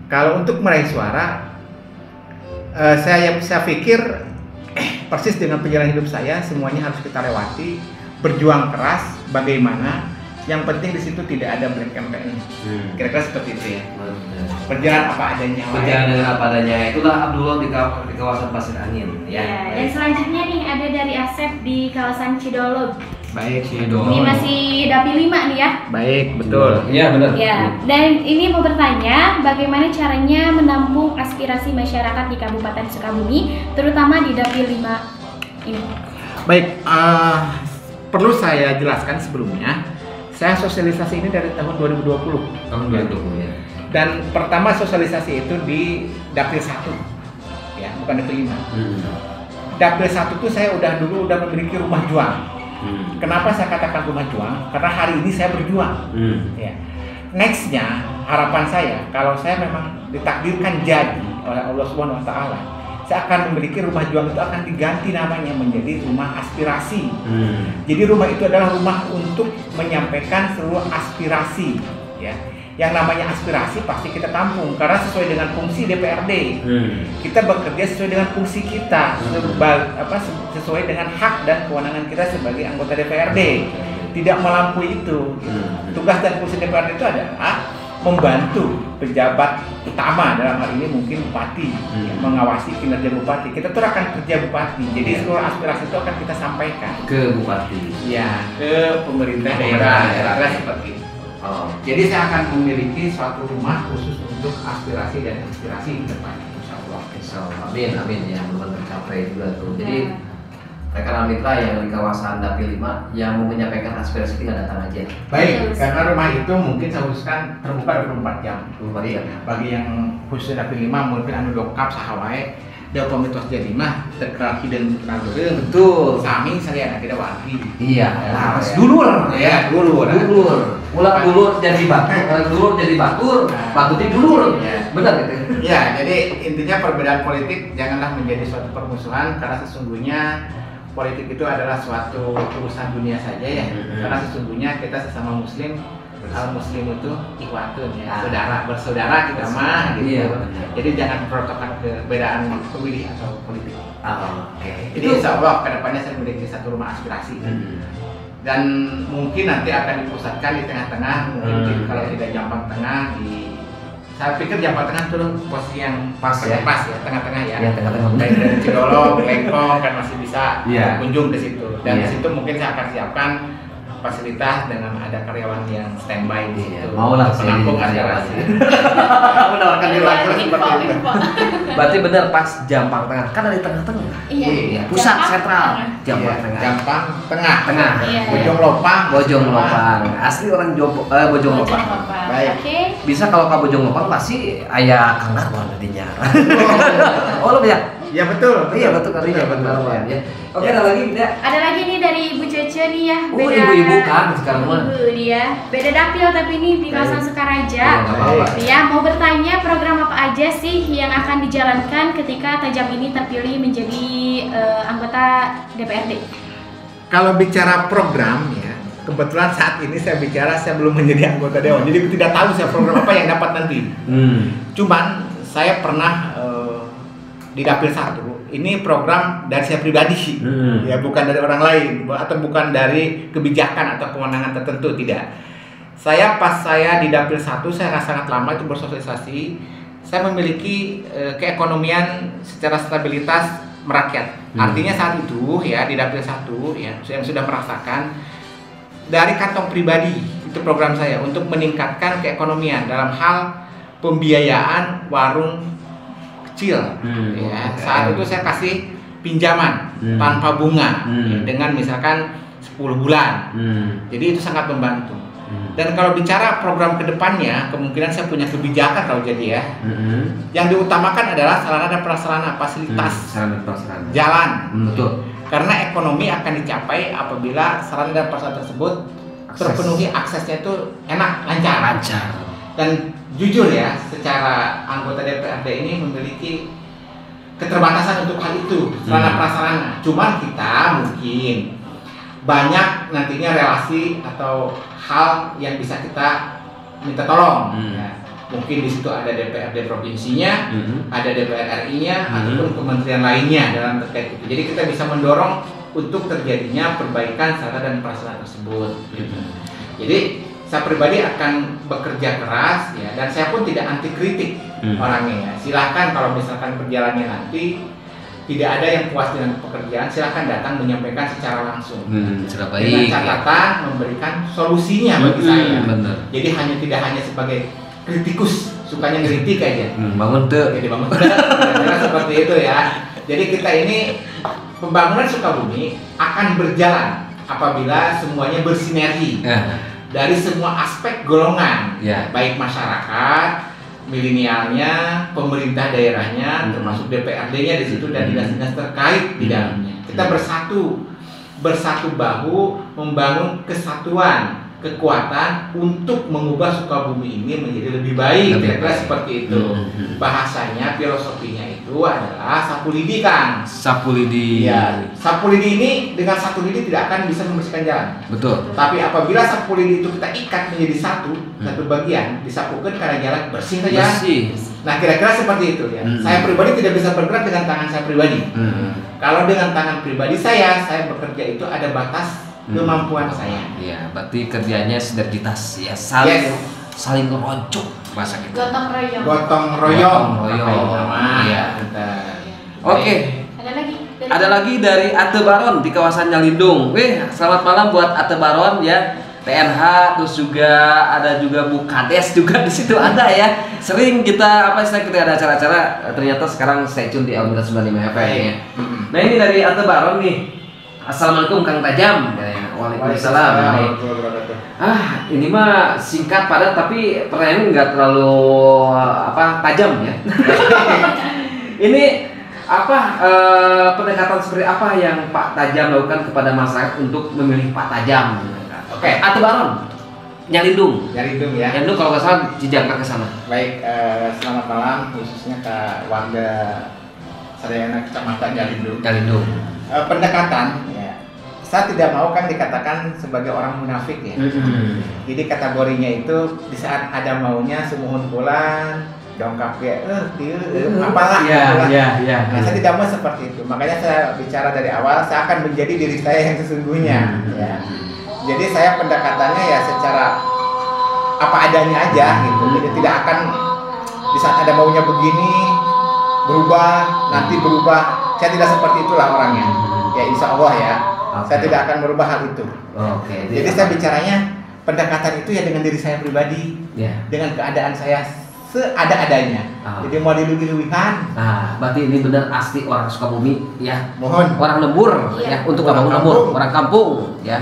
S3: kalau untuk meraih suara, saya pikir persis dengan perjalanan hidup saya, semuanya harus kita lewati, berjuang keras, bagaimana. Yang penting di situ tidak ada black campaign. Kira-kira seperti itu ya. Berjalan apa adanya.
S1: Berjalan dengan apa adanya. Itulah Abdullah di kawasan Pasir Angin.
S2: Ya. Dan selanjutnya nih ada dari Asep di kawasan Cidolog.
S3: Baik,
S1: Cidolog.
S2: Ini masih dapil 5 nih ya.
S3: Baik, betul.
S1: Iya benar.
S2: Ya. Dan ini mau bertanya bagaimana caranya menampung aspirasi masyarakat di Kabupaten Sukabumi, terutama di dapil 5 ini.
S3: Baik, perlu saya jelaskan sebelumnya. Saya sosialisasi ini dari tahun 2020.
S1: Tahun 2020 ya.
S3: Dan pertama sosialisasi itu di Dapil 1. Ya, bukan Dapil 5. Dapil 1 itu saya dulu udah memiliki rumah juang. Kenapa saya katakan rumah juang? Karena hari ini saya berjuang. Ya. Nextnya harapan saya kalau saya memang ditakdirkan jadi oleh Allah Subhanahu Wa Taala, saya akan memiliki rumah juang itu akan diganti namanya menjadi rumah aspirasi. Jadi rumah itu adalah rumah untuk menyampaikan seluruh aspirasi. Ya. Yang namanya aspirasi pasti kita tampung karena sesuai dengan fungsi DPRD. Kita bekerja sesuai dengan fungsi kita, sesuai dengan hak dan kewenangan kita sebagai anggota DPRD. Tidak melampaui itu. Tugas dan fungsi DPRD itu adalah membantu pejabat utama, dalam hal ini mungkin bupati, mengawasi kinerja bupati. Kita tuh akan kerja bupati, jadi seluruh aspirasi itu akan kita sampaikan
S1: ke bupati,
S3: ya, ke pemerintah daerah seperti itu. Jadi saya akan memiliki suatu rumah khusus untuk aspirasi dan inspirasi ke depan, insyaallah.
S1: Amin, amin ya, mudah tercapai juga tuh. Jadi rekan mitra yang di kawasan Dapil 5 yang mau menyampaikan aspirasi tinggal datang aja.
S3: Baik, karena rumah itu mungkin saya khususkan terbuka 24 jam.
S1: 24 jam.
S3: Bagi yang khusus Dapil 5 mungkin anu dokap sahawae da pamitos jadi mah terkerak dan nageureun.
S1: Betul.
S3: Sami salian tidak wati.
S1: Iya,
S3: harus
S1: dulur.
S3: Ya, dulur.
S1: Ulah dulur jadi batur, dulur jadi batur, batur jadi dulur. Benar gitu.
S3: Ya, jadi intinya perbedaan politik janganlah menjadi suatu permusuhan karena sesungguhnya politik itu adalah suatu urusan dunia saja ya. Karena sesungguhnya kita sesama muslim, muslim itu ikhwatun ya, bersaudara kita mah gitu.
S1: Iya,
S3: jadi jangan protokol kebedaan pemilih atau politik.
S1: Oke.
S3: Jadi insya Allah kedepannya saya memiliki satu rumah aspirasi. Dan mungkin nanti akan dipusatkan di tengah-tengah, mungkin kalau tidak Jampang Tengah saya pikir Jampang Tengah itu posisi yang
S1: pas ya,
S3: tengah-tengah ya.
S1: Iya, tengah-tengah.
S3: Baik dari Cidolog, Lengkong kan masih bisa kunjung ke situ. Dan
S1: di
S3: situ mungkin saya akan siapkan fasilitas dengan ada karyawan yang standby di situ.
S1: Maulah
S3: penampung aspirasi. Menawarkan diri langsung seperti itu.
S1: Berarti benar pas Jampang Tengah kan ada di tengah-tengah.
S2: Iya.
S1: Pusat sentral Jampang Tengah.
S3: Jampang Tengah.
S2: Iya.
S3: Bojong Lopang.
S1: Asli orang Bojong Lopang.
S3: Baik.
S2: Oke.
S1: Bisa kalau ke Bojong Lopang pasti aya Kang Darwan tadinya. Oh lo ya?
S3: Ya betul.
S1: Iya betul kali ya Kang Darwan ya. Oke, ada lagi tidak?
S2: Ada lagi nih dari Ibu Cece nih ya.
S1: Oh, ibu-ibu kan sekarang mah.
S2: Ibu dia. Beda dapil tapi ini di kawasan Sukaraja.
S1: Baik.
S2: Ya, mau bertanya program apa aja sih yang akan dijalankan ketika Tajam ini terpilih menjadi anggota DPRD?
S3: Kalau bicara program ya, kebetulan saat ini saya belum menjadi anggota dewan, jadi tidak tahu saya program apa yang dapat nanti. Cuman saya pernah di Dapil 1, ini program dari saya pribadi, ya bukan dari orang lain atau bukan dari kebijakan atau kewenangan tertentu, tidak. Pas saya di Dapil 1, saya sangat lama itu bersosialisasi. Saya memiliki keekonomian secara stabilitas merakyat. Artinya saat itu ya di Dapil 1 ya yang sudah merasakan dari kantong pribadi itu program saya untuk meningkatkan keekonomian dalam hal pembiayaan warung kecil. Ya, saat itu saya kasih pinjaman tanpa bunga ya, dengan misalkan 10 bulan. Jadi itu sangat membantu. Dan kalau bicara program kedepannya, kemungkinan saya punya kebijakan kalau jadi ya. Yang diutamakan adalah sarana dan prasarana, fasilitas jalan.
S1: Betul.
S3: Karena ekonomi akan dicapai apabila sarana dan prasarana tersebut terpenuhi, aksesnya itu enak, lancar. Dan jujur ya, secara anggota DPRD ini memiliki keterbatasan untuk hal itu, sarana prasarana. Cuman kita mungkin banyak nantinya relasi atau hal yang bisa kita minta tolong. Ya. mungkin di situ ada DPRD provinsinya, ada DPR RI-nya, ataupun kementerian lainnya dalam terkait itu. Jadi kita bisa mendorong untuk terjadinya perbaikan sarana dan prasarana tersebut. Jadi saya pribadi akan bekerja keras ya, dan saya pun tidak anti kritik orangnya ya. Silahkan kalau misalkan perjalanannya nanti tidak ada yang puas dengan pekerjaan, silahkan datang menyampaikan secara langsung dengan catatan memberikan solusinya bagi saya.
S1: Bener.
S3: Jadi tidak hanya sebagai kritikus, sukanya ngeritik aja.
S1: Bangun tuh.
S3: Jadi bangun kira-kira seperti itu ya. Jadi kita ini pembangunan Sukabumi akan berjalan apabila semuanya bersinergi dari semua aspek golongan, baik masyarakat, milenialnya, pemerintah daerahnya, termasuk DPRD-nya di situ dan dinas-dinas terkait di dalamnya. Kita bersatu bahu membangun kesatuan, kekuatan untuk mengubah Sukabumi ini menjadi lebih baik, kira-kira seperti itu. Bahasanya, filosofinya itu adalah sapu lidi, Kang.
S1: Sapu lidi.
S3: Ya, sapu lidi ini dengan satu lidi tidak akan bisa membersihkan jalan.
S1: Betul.
S3: Tapi apabila sapu lidi itu kita ikat menjadi satu bagian, disapukan karena jalan bersih saja. Nah, kira-kira seperti itu ya. Saya pribadi tidak bisa bergerak dengan tangan saya pribadi. Kalau dengan tangan pribadi saya bekerja itu ada batas kemampuan saya.
S1: Iya, berarti kerjanya sinergitas ya, saling ngeroncok bahasa kita.
S2: Gotong royong.
S1: Iya. Oke. Ada lagi dari Ate Baron di kawasan Nyalindung. Selamat malam buat Ate Baron ya. TNH, terus juga ada juga Bu Kades juga di situ ada ya. Sering kita kita ada acara-acara, ternyata sekarang stay tune di Almira 95 FM ya. Nah, ini dari Ate Baron nih. Assalamualaikum Kang Tajam. Waalaikumsalam. Ini mah singkat padat tapi pertanyaannya nggak terlalu tajam ya. Ini pendekatan seperti apa yang Pak Tajam lakukan kepada masyarakat untuk memilih Pak Tajam? Oke, Ate Baron, Nyalindung ya. Nyalindung kalau nggak salah Cijangan ke sana.
S3: Baik, selamat malam khususnya ke warga Sadayana Kecamatan Nyalindung. Pendekatan ya, saya tidak mau kan dikatakan sebagai orang munafik ya. Jadi kategorinya itu di saat ada maunya semuhun bulan dongkap ya, apalah. Nah, saya tidak mau seperti itu. Makanya saya bicara dari awal, saya akan menjadi diri saya yang sesungguhnya. Ya. Jadi saya pendekatannya ya secara apa adanya aja gitu. Jadi tidak akan di saat ada maunya begini nanti berubah. Saya tidak seperti itulah orangnya. Ya insya Allah ya. Saya tidak akan merubah hal itu. Jadi saya bicaranya pendekatan itu ya dengan diri saya pribadi, dengan keadaan saya seada-adanya. Jadi mau dilugi-lugikan.
S1: Berarti ini benar asli orang Sukabumi ya.
S3: Mohon.
S1: Orang lembur ya, untuk ngebangun lembur. Orang kampung ya.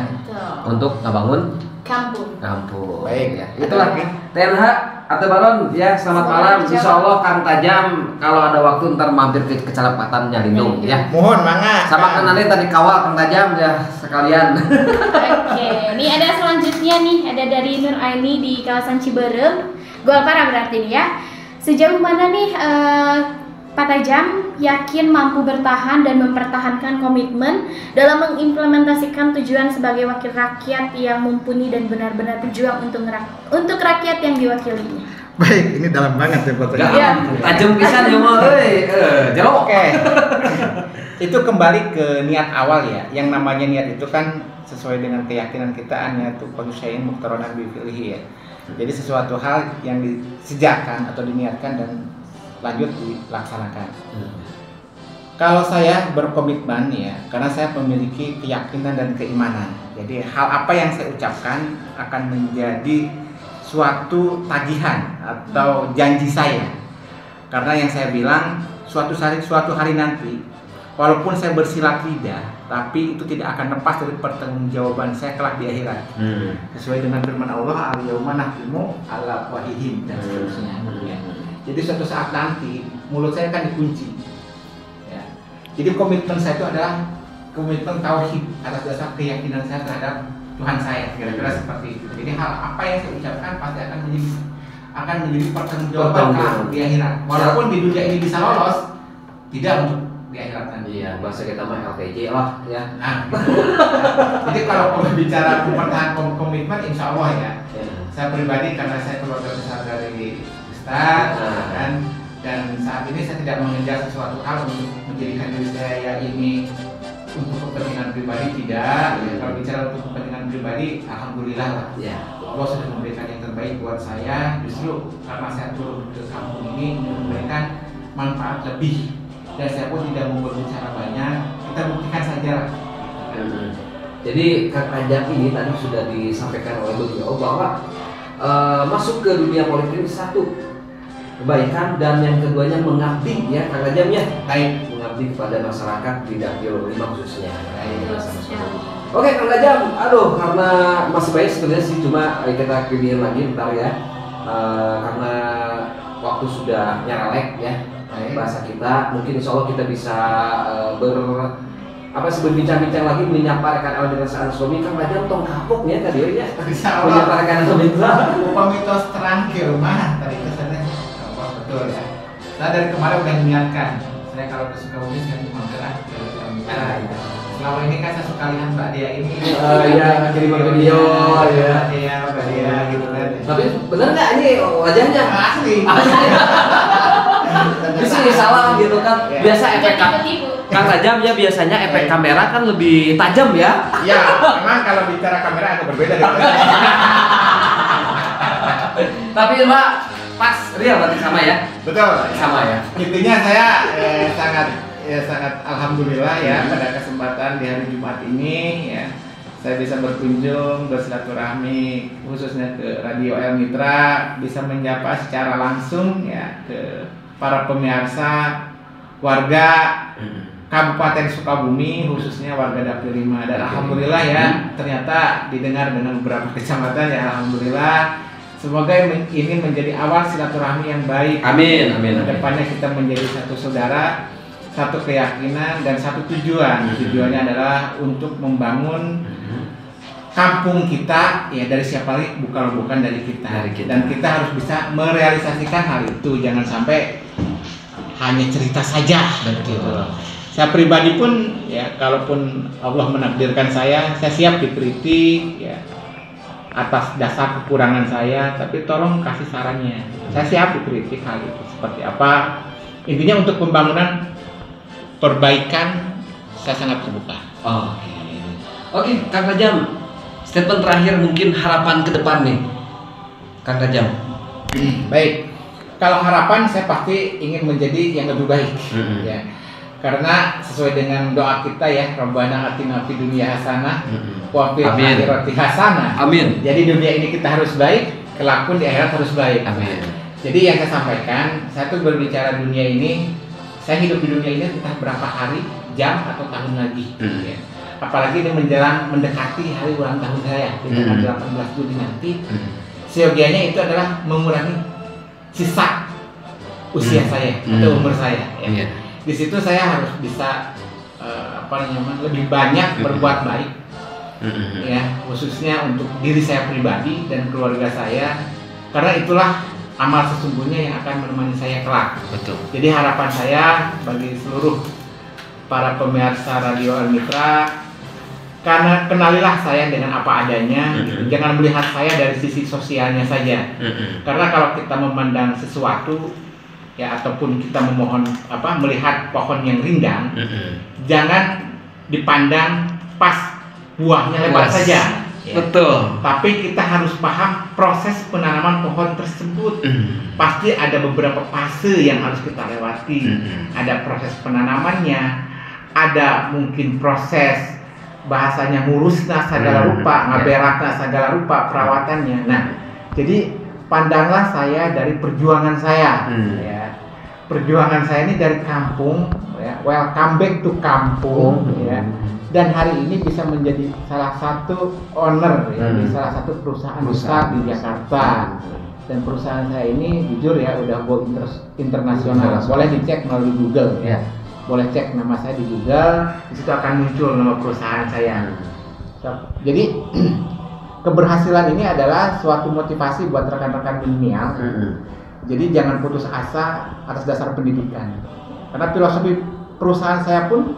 S1: Untuk ngebangun kampung.
S3: Baik
S1: ya. Itulah TNH Ate Baron ya, selamat malam. Insya Allah Kang Tajam kalau ada waktu ntar mampir ke Kecamatan Nyalindung ya.
S3: Mohon mangga.
S1: Sama Kang Nane tadi kawal Kang Tajam ya sekalian.
S2: Oke, ini ada selanjutnya nih, ada dari Nur Aini di kawasan Ciberem. Golkar berarti nih ya. Sejauh mana nih Pak Tajam yakin mampu bertahan dan mempertahankan komitmen dalam mengimplementasikan tujuan sebagai wakil rakyat yang mumpuni dan benar-benar berjuang untuk rakyat yang diwakilinya?
S3: Baik, ini dalam banget ya Pak Tajam.
S1: Ya, tajam pisan ya mau jero.
S3: Oke. Itu kembali ke niat awal ya. Yang namanya niat itu kan sesuai dengan keyakinan kita, niatu pasyai'in muqtaronan bi fi'lihi ya. Jadi sesuatu hal yang disejakkan atau diniatkan dan lanjut dilaksanakan. Kalau saya berkomitmen ya, karena saya memiliki keyakinan dan keimanan. Jadi hal apa yang saya ucapkan akan menjadi suatu tagihan atau janji saya. Karena yang saya bilang suatu hari nanti, walaupun saya bersilat lidah, tapi itu tidak akan lepas dari pertanggungjawaban saya kelak di akhirat. Sesuai dengan firman Allah, al-yauma nahtimu ala wahihim dan seterusnya. Jadi suatu saat nanti mulut saya akan dikunci. Ya. Jadi komitmen saya itu adalah komitmen tauhid atas dasar keyakinan saya terhadap Tuhan saya, kira-kira seperti itu. Jadi hal apa yang saya ucapkan pasti akan menjadi pertanggungjawaban di akhirat. Walaupun di dunia ini bisa lolos, tidak untuk di akhirat nanti.
S1: Iya, bahasa kita mah LPG lah ya.
S3: Nah, gitu. Jadi kalau bicara mempertahankan komitmen, insya Allah ya. Saya pribadi karena saya keluarga besar dari Ustaz, kan? Dan saat ini saya tidak mengejar sesuatu hal untuk menjadikan diri saya ini untuk kepentingan pribadi, tidak. Kalau bicara untuk kepentingan pribadi, alhamdulillah lah. Allah sudah memberikan yang terbaik buat saya. Justru karena saya turun ke kampung ini memberikan manfaat lebih, dan saya pun tidak mau berbicara banyak. Kita buktikan saja lah.
S1: Jadi Kang Ajam ini tadi sudah disampaikan oleh beliau bahwa masuk ke dunia politik satu kebaikan, dan yang keduanya mengabdi ya Kang Ajam ya.
S3: Baik,
S1: mengabdi kepada masyarakat di Dapil 5 khususnya. Oke Kang Ajam, aduh karena masih banyak sebenarnya sih, cuma kita pilih lagi bentar ya. Karena waktu sudah nyaralek ya. Bahasa kita, mungkin insya Allah kita bisa berbincang-bincang lagi, menyapa rekan Elmitra Suami. Kang Ajam tong kapok ya tadi ya. Menyapa rekan Elmitra.
S3: Upah mitos terakhir mah tadi kesannya. Betul ya. Saya dari kemarin udah niatkan. Saya kalau ke Sukabumi saya mau gerak ke Elmitra. Selama ini kan saya suka lihat Mbak Dia ini.
S1: Iya, kirim video ya.
S3: Mbak Dia gitu kan.
S1: Tapi bener nggak ini wajahnya?
S3: Asli.
S1: Di sini salah gitu kan. Biasa efek Kang Ajam ya, biasanya efek kamera kan lebih tajam ya.
S3: Ya, memang kalau bicara kamera agak berbeda dengan
S1: Tapi Mbak pas real berarti sama ya?
S3: betul,
S1: Sama ya.
S3: Intinya saya sangat alhamdulillah ya pada kesempatan di hari Jumat ini ya, saya bisa berkunjung, bersilaturahmi khususnya ke Radio Elmitra, bisa menyapa secara langsung ya ke para pemirsa, warga Kabupaten Sukabumi, khususnya warga Dapil 5. Dan alhamdulillah ya, ternyata didengar dengan beberapa kecamatan ya, alhamdulillah. Semoga ini menjadi awal silaturahmi yang baik.
S1: Amin, amin.
S3: Kedepannya kita menjadi satu saudara, satu keyakinan, dan satu tujuan. Tujuannya adalah untuk membangun kampung kita ya, dari siapa lagi bukan dari kita. Dan kita harus bisa merealisasikan hal itu. Jangan sampai hanya cerita saja. Betul. Saya pribadi pun ya, kalaupun Allah menakdirkan saya siap dikritik ya atas dasar kekurangan saya, tapi tolong kasih sarannya. Saya siap dikritik hal itu seperti apa. Intinya untuk pembangunan perbaikan saya sangat terbuka.
S1: Oke, Kang Ajam, statement terakhir mungkin harapan ke depan nih, Kang Ajam.
S3: Baik, kalau harapan saya pasti ingin menjadi yang lebih baik. Ya. Karena sesuai dengan doa kita ya, Rabbana atina fid dunya hasanah wa fil akhirati hasanah.
S1: Amin.
S3: Jadi dunia ini kita harus baik, kelak pun di akhirat harus baik.
S1: Amin.
S3: Jadi yang saya sampaikan, saya tuh berbicara dunia ini, saya hidup di dunia ini entah berapa hari, jam atau tahun lagi. Ya. Apalagi ini mendekati hari ulang tahun saya di tanggal 18 Juli nanti. Seyogianya itu adalah mengurangi sisa usia saya atau umur saya. Ya. Di situ saya harus bisa lebih banyak berbuat baik, ya, khususnya untuk diri saya pribadi dan keluarga saya, karena itulah amal sesungguhnya yang akan menemani saya kelak.
S1: Betul.
S3: Jadi harapan saya bagi seluruh para pemirsa Radio Elmitra, karena kenalilah saya dengan apa adanya, gitu. Jangan melihat saya dari sisi sosialnya saja, karena kalau kita memandang sesuatu ya, ataupun kita memohon melihat pohon yang rindang, jangan dipandang pas buahnya lebat saja. Ya.
S1: Betul.
S3: Tapi kita harus paham proses penanaman pohon tersebut. Pasti ada beberapa fase yang harus kita lewati. Ada proses penanamannya, ada mungkin proses bahasanya ngurusna segala rupa, ngaberakna segala rupa perawatannya. Nah, jadi pandanglah saya dari perjuangan saya. Ya. Perjuangan saya ini dari kampung, ya, welcome back to kampung, ya. Dan hari ini bisa menjadi salah satu owner ya, di salah satu perusahaan besar di Jakarta. Dan perusahaan saya ini jujur ya udah go internasional. Boleh dicek melalui Google, ya. Boleh cek nama saya di Google, di situ akan muncul nama perusahaan saya. Jadi keberhasilan ini adalah suatu motivasi buat rekan-rekan milenial. Jadi jangan putus asa atas dasar pendidikan. Karena filosofi perusahaan saya pun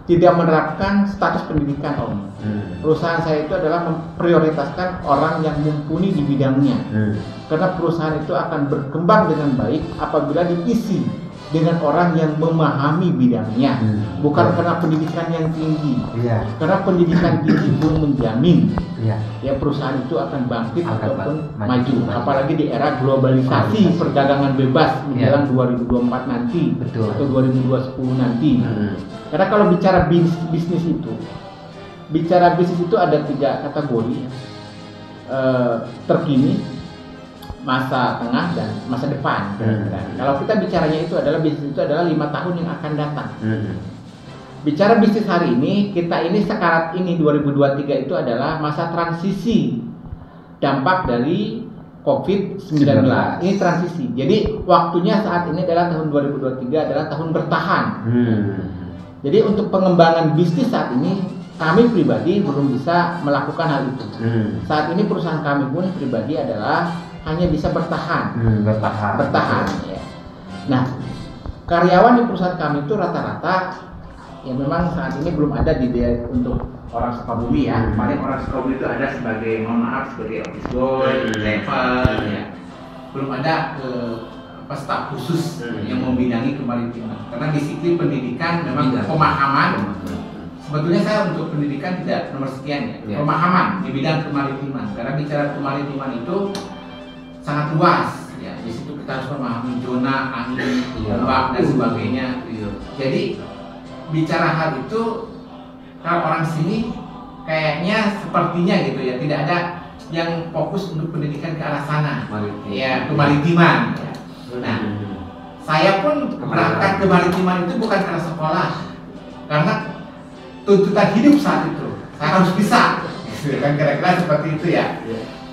S3: tidak menerapkan status pendidikan, Om. Perusahaan saya itu adalah memprioritaskan orang yang mumpuni di bidangnya. Karena perusahaan itu akan berkembang dengan baik apabila diisi dengan orang yang memahami bidangnya, bukan karena pendidikan yang tinggi. Karena pendidikan tinggi belum menjamin ya perusahaan itu akan bangkit ataupun maju. Apalagi di era globalisasi perdagangan bebas menjelang 2024 nanti atau 2020 nanti. Karena kalau bicara bisnis itu ada 3 kategori, terkini, masa tengah, dan masa depan. Kalau kita bicaranya itu adalah bisnis itu adalah 5 tahun yang akan datang. Bicara bisnis hari ini, kita ini sekarat ini 2023 itu adalah masa transisi dampak dari COVID-19. Ini transisi. Jadi waktunya saat ini adalah tahun 2023 adalah tahun bertahan. Jadi untuk pengembangan bisnis saat ini kami pribadi belum bisa melakukan hal itu. Saat ini perusahaan kami pun pribadi adalah hanya bisa bertahan. Bertahan. Ya. Nah, karyawan di perusahaan kami itu rata-rata ya memang saat ini belum ada di untuk orang Sukabumi ya. Paling orang Sukabumi itu ada sebagai, mohon maaf, sebagai office boy, driver, ya. Belum ada staf khusus yang membidangi kemaritiman. Karena disiplin pendidikan memang pemahaman. Sebetulnya saya untuk pendidikan tidak nomor sekian ya. Pemahaman di bidang kemaritiman. Karena bicara kemaritiman itu sangat luas ya. Di situ kita harus memahami zona, angin, ombak dan sebagainya. Jadi bicara hal itu kalau orang sini kayaknya sepertinya gitu ya, tidak ada yang fokus untuk pendidikan ke arah sana. Ya, kemaritiman. Ya. Nah, saya pun berangkat kemaritiman itu bukan karena sekolah, karena tuntutan hidup saat itu saya harus bisa, kan kira-kira seperti itu ya.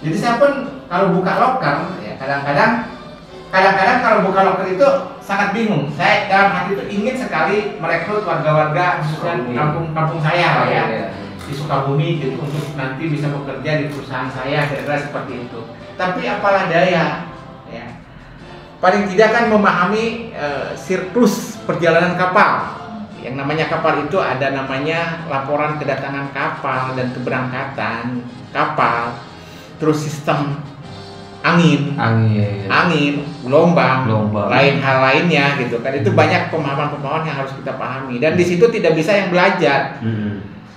S3: Jadi saya pun kalau buka loker, ya kadang-kadang kalau buka loker itu sangat bingung. Saya dalam hati itu ingin sekali merekrut warga-warga khususnya kampung saya ya, di Sukabumi gitu, untuk nanti bisa bekerja di perusahaan saya, kira-kira seperti itu. Tapi apalah daya, ya. Paling tidak kan memahami siklus perjalanan kapal. Yang namanya kapal itu ada namanya laporan kedatangan kapal dan keberangkatan kapal, terus sistem angin, gelombang, lain hal lainnya gitu kan. Itu banyak pemahaman-pemahaman yang harus kita pahami, dan di situ tidak bisa yang belajar.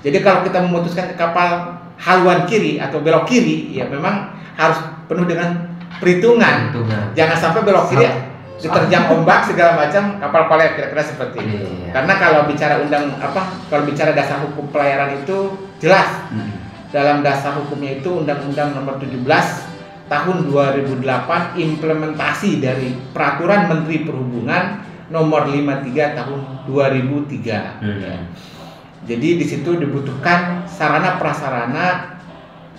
S3: Jadi kalau kita memutuskan ke kapal haluan kiri atau belok kiri, ya memang harus penuh dengan perhitungan. Jangan sampai belok kiri diterjang ombak segala macam, kapal kolet, kira-kira seperti itu. Karena kalau bicara kalau bicara dasar hukum pelayaran itu jelas. Dalam dasar hukumnya itu Undang-Undang Nomor 17 Tahun 2008 implementasi dari Peraturan Menteri Perhubungan Nomor 53 Tahun 2003. Jadi di situ dibutuhkan sarana prasarana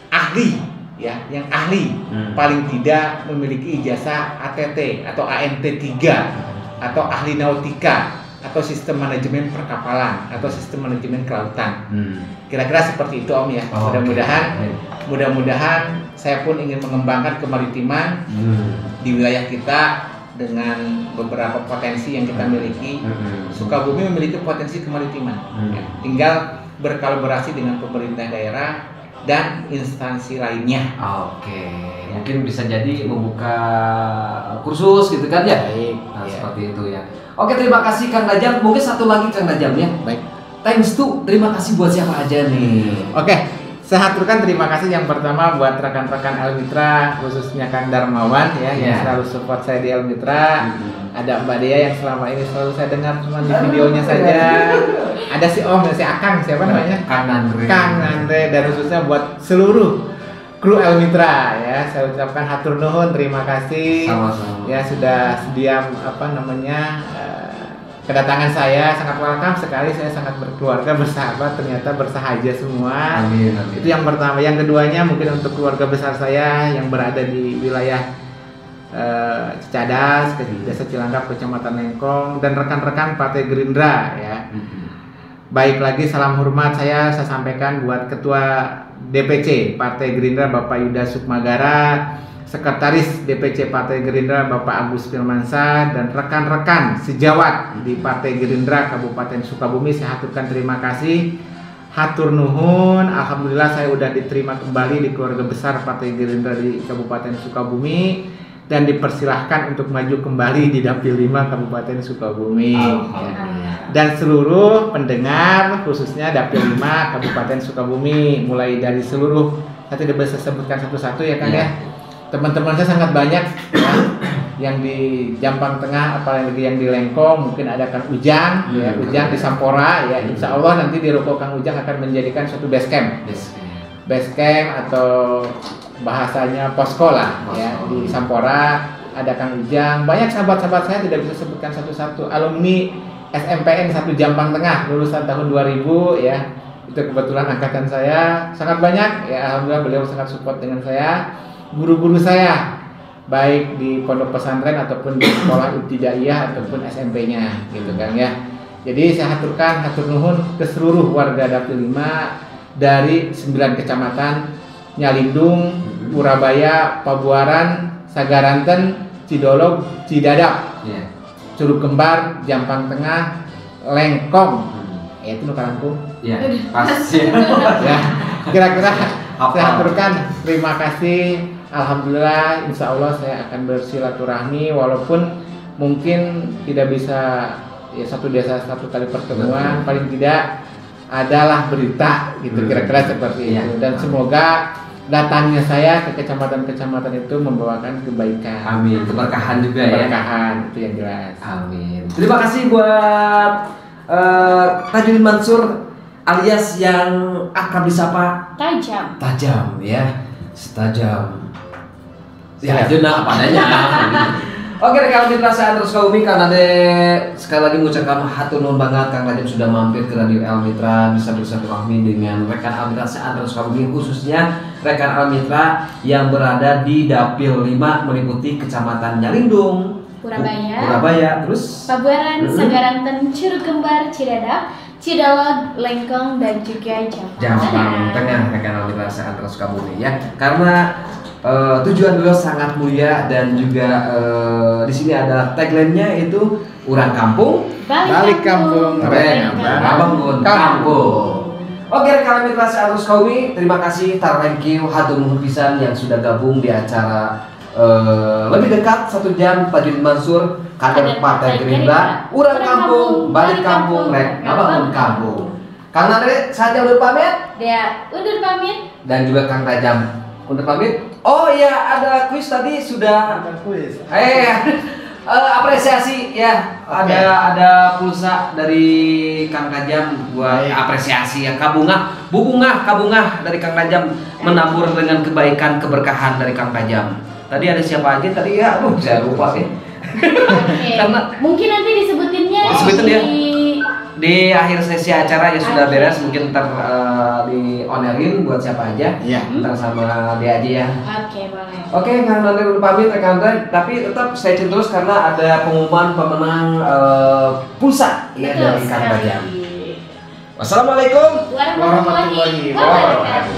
S3: ahli, ya, yang ahli paling tidak memiliki ijazah ATT atau ANT 3 atau ahli nautika atau sistem manajemen perkapalan atau sistem manajemen kelautan. Kira-kira seperti itu Om ya. Mudah-mudahan saya pun ingin mengembangkan kemaritiman di wilayah kita dengan beberapa potensi yang kita miliki. Sukabumi memiliki potensi kemaritiman. Tinggal berkolaborasi dengan pemerintah daerah dan instansi lainnya.
S1: Mungkin bisa jadi membuka kursus gitu kan ya. Seperti itu ya. Terima kasih Kang Najam. Mungkin satu lagi Kang Najam ya.
S3: Baik.
S1: Thanks to, terima kasih buat siapa aja nih.
S3: Saya aturkan terima kasih yang pertama buat rekan-rekan Elmitra, khususnya Kang Darmawan ya, yang selalu support saya di Elmitra. Ada Mbak Dea yang selama ini selalu saya dengar cuma di videonya saja. Ada si Om dan si Akang, siapa namanya? Kang Andre. Dan khususnya buat seluruh kru Elmitra ya, saya ucapkan hatur nuhun, terima kasih.
S1: Sama-sama.
S3: Ya sudah sedia kedatangan saya sangat welcome sekali. Saya sangat berkeluarga, bersahabat, ternyata bersahaja semua.
S1: Amin.
S3: Itu yang pertama. Yang keduanya mungkin untuk keluarga besar saya yang berada di wilayah Cicadas, Desa Cilangkap, Kecamatan Lengkong, dan rekan-rekan Partai Gerindra ya. Baik lagi salam hormat saya sampaikan buat Ketua DPC Partai Gerindra Bapak Yuda Sukmagara, Sekretaris DPC Partai Gerindra Bapak Agus Firmansyah dan rekan-rekan sejawat di Partai Gerindra Kabupaten Sukabumi, saya haturkan terima kasih. Hatur nuhun, alhamdulillah saya udah diterima kembali di keluarga besar Partai Gerindra di Kabupaten Sukabumi dan dipersilahkan untuk maju kembali di Dapil 5 Kabupaten Sukabumi. Dan seluruh pendengar khususnya Dapil 5 Kabupaten Sukabumi, mulai dari seluruh, saya tidak bisa sebutkan satu-satu ya Kang ya. Teman-teman saya sangat banyak ya, yang di Jampang Tengah, apalagi yang di Lengkong, mungkin ada Kang Ujang, ya, Ujang di Sampora, ya, insya Allah nanti di ruko Kang Ujang akan menjadikan suatu base camp atau bahasanya posko lah, ya, di Sampora ada Kang Ujang, banyak sahabat-sahabat saya tidak bisa sebutkan satu-satu, alumni SMPN 1 Jampang Tengah lulusan tahun 2000, ya, itu kebetulan angkatan saya sangat banyak, ya, alhamdulillah beliau sangat support dengan saya. Guru-guru saya baik di pondok pesantren ataupun di sekolah ibtidaiyah ataupun SMP-nya gitu kan ya. Jadi saya hatur nuhun ke seluruh warga Dapil 5 dari 9 kecamatan Nyalindung, Purabaya, Pabuaran, Sagaranten, Cidolog, Cidadap, Curug Kembar, Jampang Tengah, Lengkong. Ya itu Nukarangkung.
S1: Iya, pasti.
S3: Ya, kira-kira saya haturkan terima kasih. Alhamdulillah, insya Allah saya akan bersilaturahmi walaupun mungkin tidak bisa ya satu desa satu kali pertemuan, paling tidak adalah berita gitu, kira-kira seperti itu. Dan semoga datangnya saya ke kecamatan-kecamatan itu membawakan kebaikan.
S1: Amin, keberkahan juga ya.
S3: Keberkahan itu yang jelas.
S1: Amin. Terima kasih buat Tajuddin Mansur alias yang akrab disapa Tajam ya, setajam. Ya, Juna apa adanya. Oke, rekan mitra terus Sukabumi, Kang Ade sekali lagi mengucapkan hatur nuhun banget Kang Tajam sudah mampir ke Radio El Mitra, bisa bersilaturahmi dengan rekan El Mitra terus Sukabumi, khususnya rekan El Mitra yang berada di Dapil 5 meliputi Kecamatan Nyalindung, Purabaya, terus
S2: Pabuaran, Sagaranten, Curug Kembar, Cidadap, Cidolog, Lengkong, dan juga Jampang
S1: Tengah rekan El Mitra terus Sukabumi ya. Karena tujuan beliau sangat mulia dan juga di sini ada tagline-nya itu urang kampung,
S2: balik kampung,
S1: bangun kampung. Oke rekan mitra terus Sukabumi, terima kasih, thank you, hatur nuhun pisan yang sudah gabung di acara lebih dekat 1 jam Tajuddin Mansur, kader Partai Gerindra, urang kampung, balik kampung, bangun kampung. Kang Andre, saatnya undur pamit.
S2: Ya, undur pamit.
S1: Dan juga Kang Tajam undur pamit. Oh iya, ada kuis tadi sudah.
S3: Kuis.
S1: Apresiasi ya. Okay. Ada pulsa dari Kang Tajam buat apresiasi ya. Kabungah dari Kang Tajam menabur dengan kebaikan keberkahan dari Kang Tajam. Tadi ada siapa aja tadi ya? Aduh, saya lupa sih.
S2: Karena mungkin nanti disebutin
S1: ya. Di akhir sesi acara ya sudah beres, mungkin ntar di onerin buat siapa aja. Ntar sama dia aja ya.
S2: Oke, boleh.
S1: Oke, Kang Andre udah pamit rekan Andre, tapi tetap stay tune terus karena ada pengumuman pemenang pulsa ya dari Kang Tajam. Wassalamualaikum
S2: warahmatullahi wabarakatuh.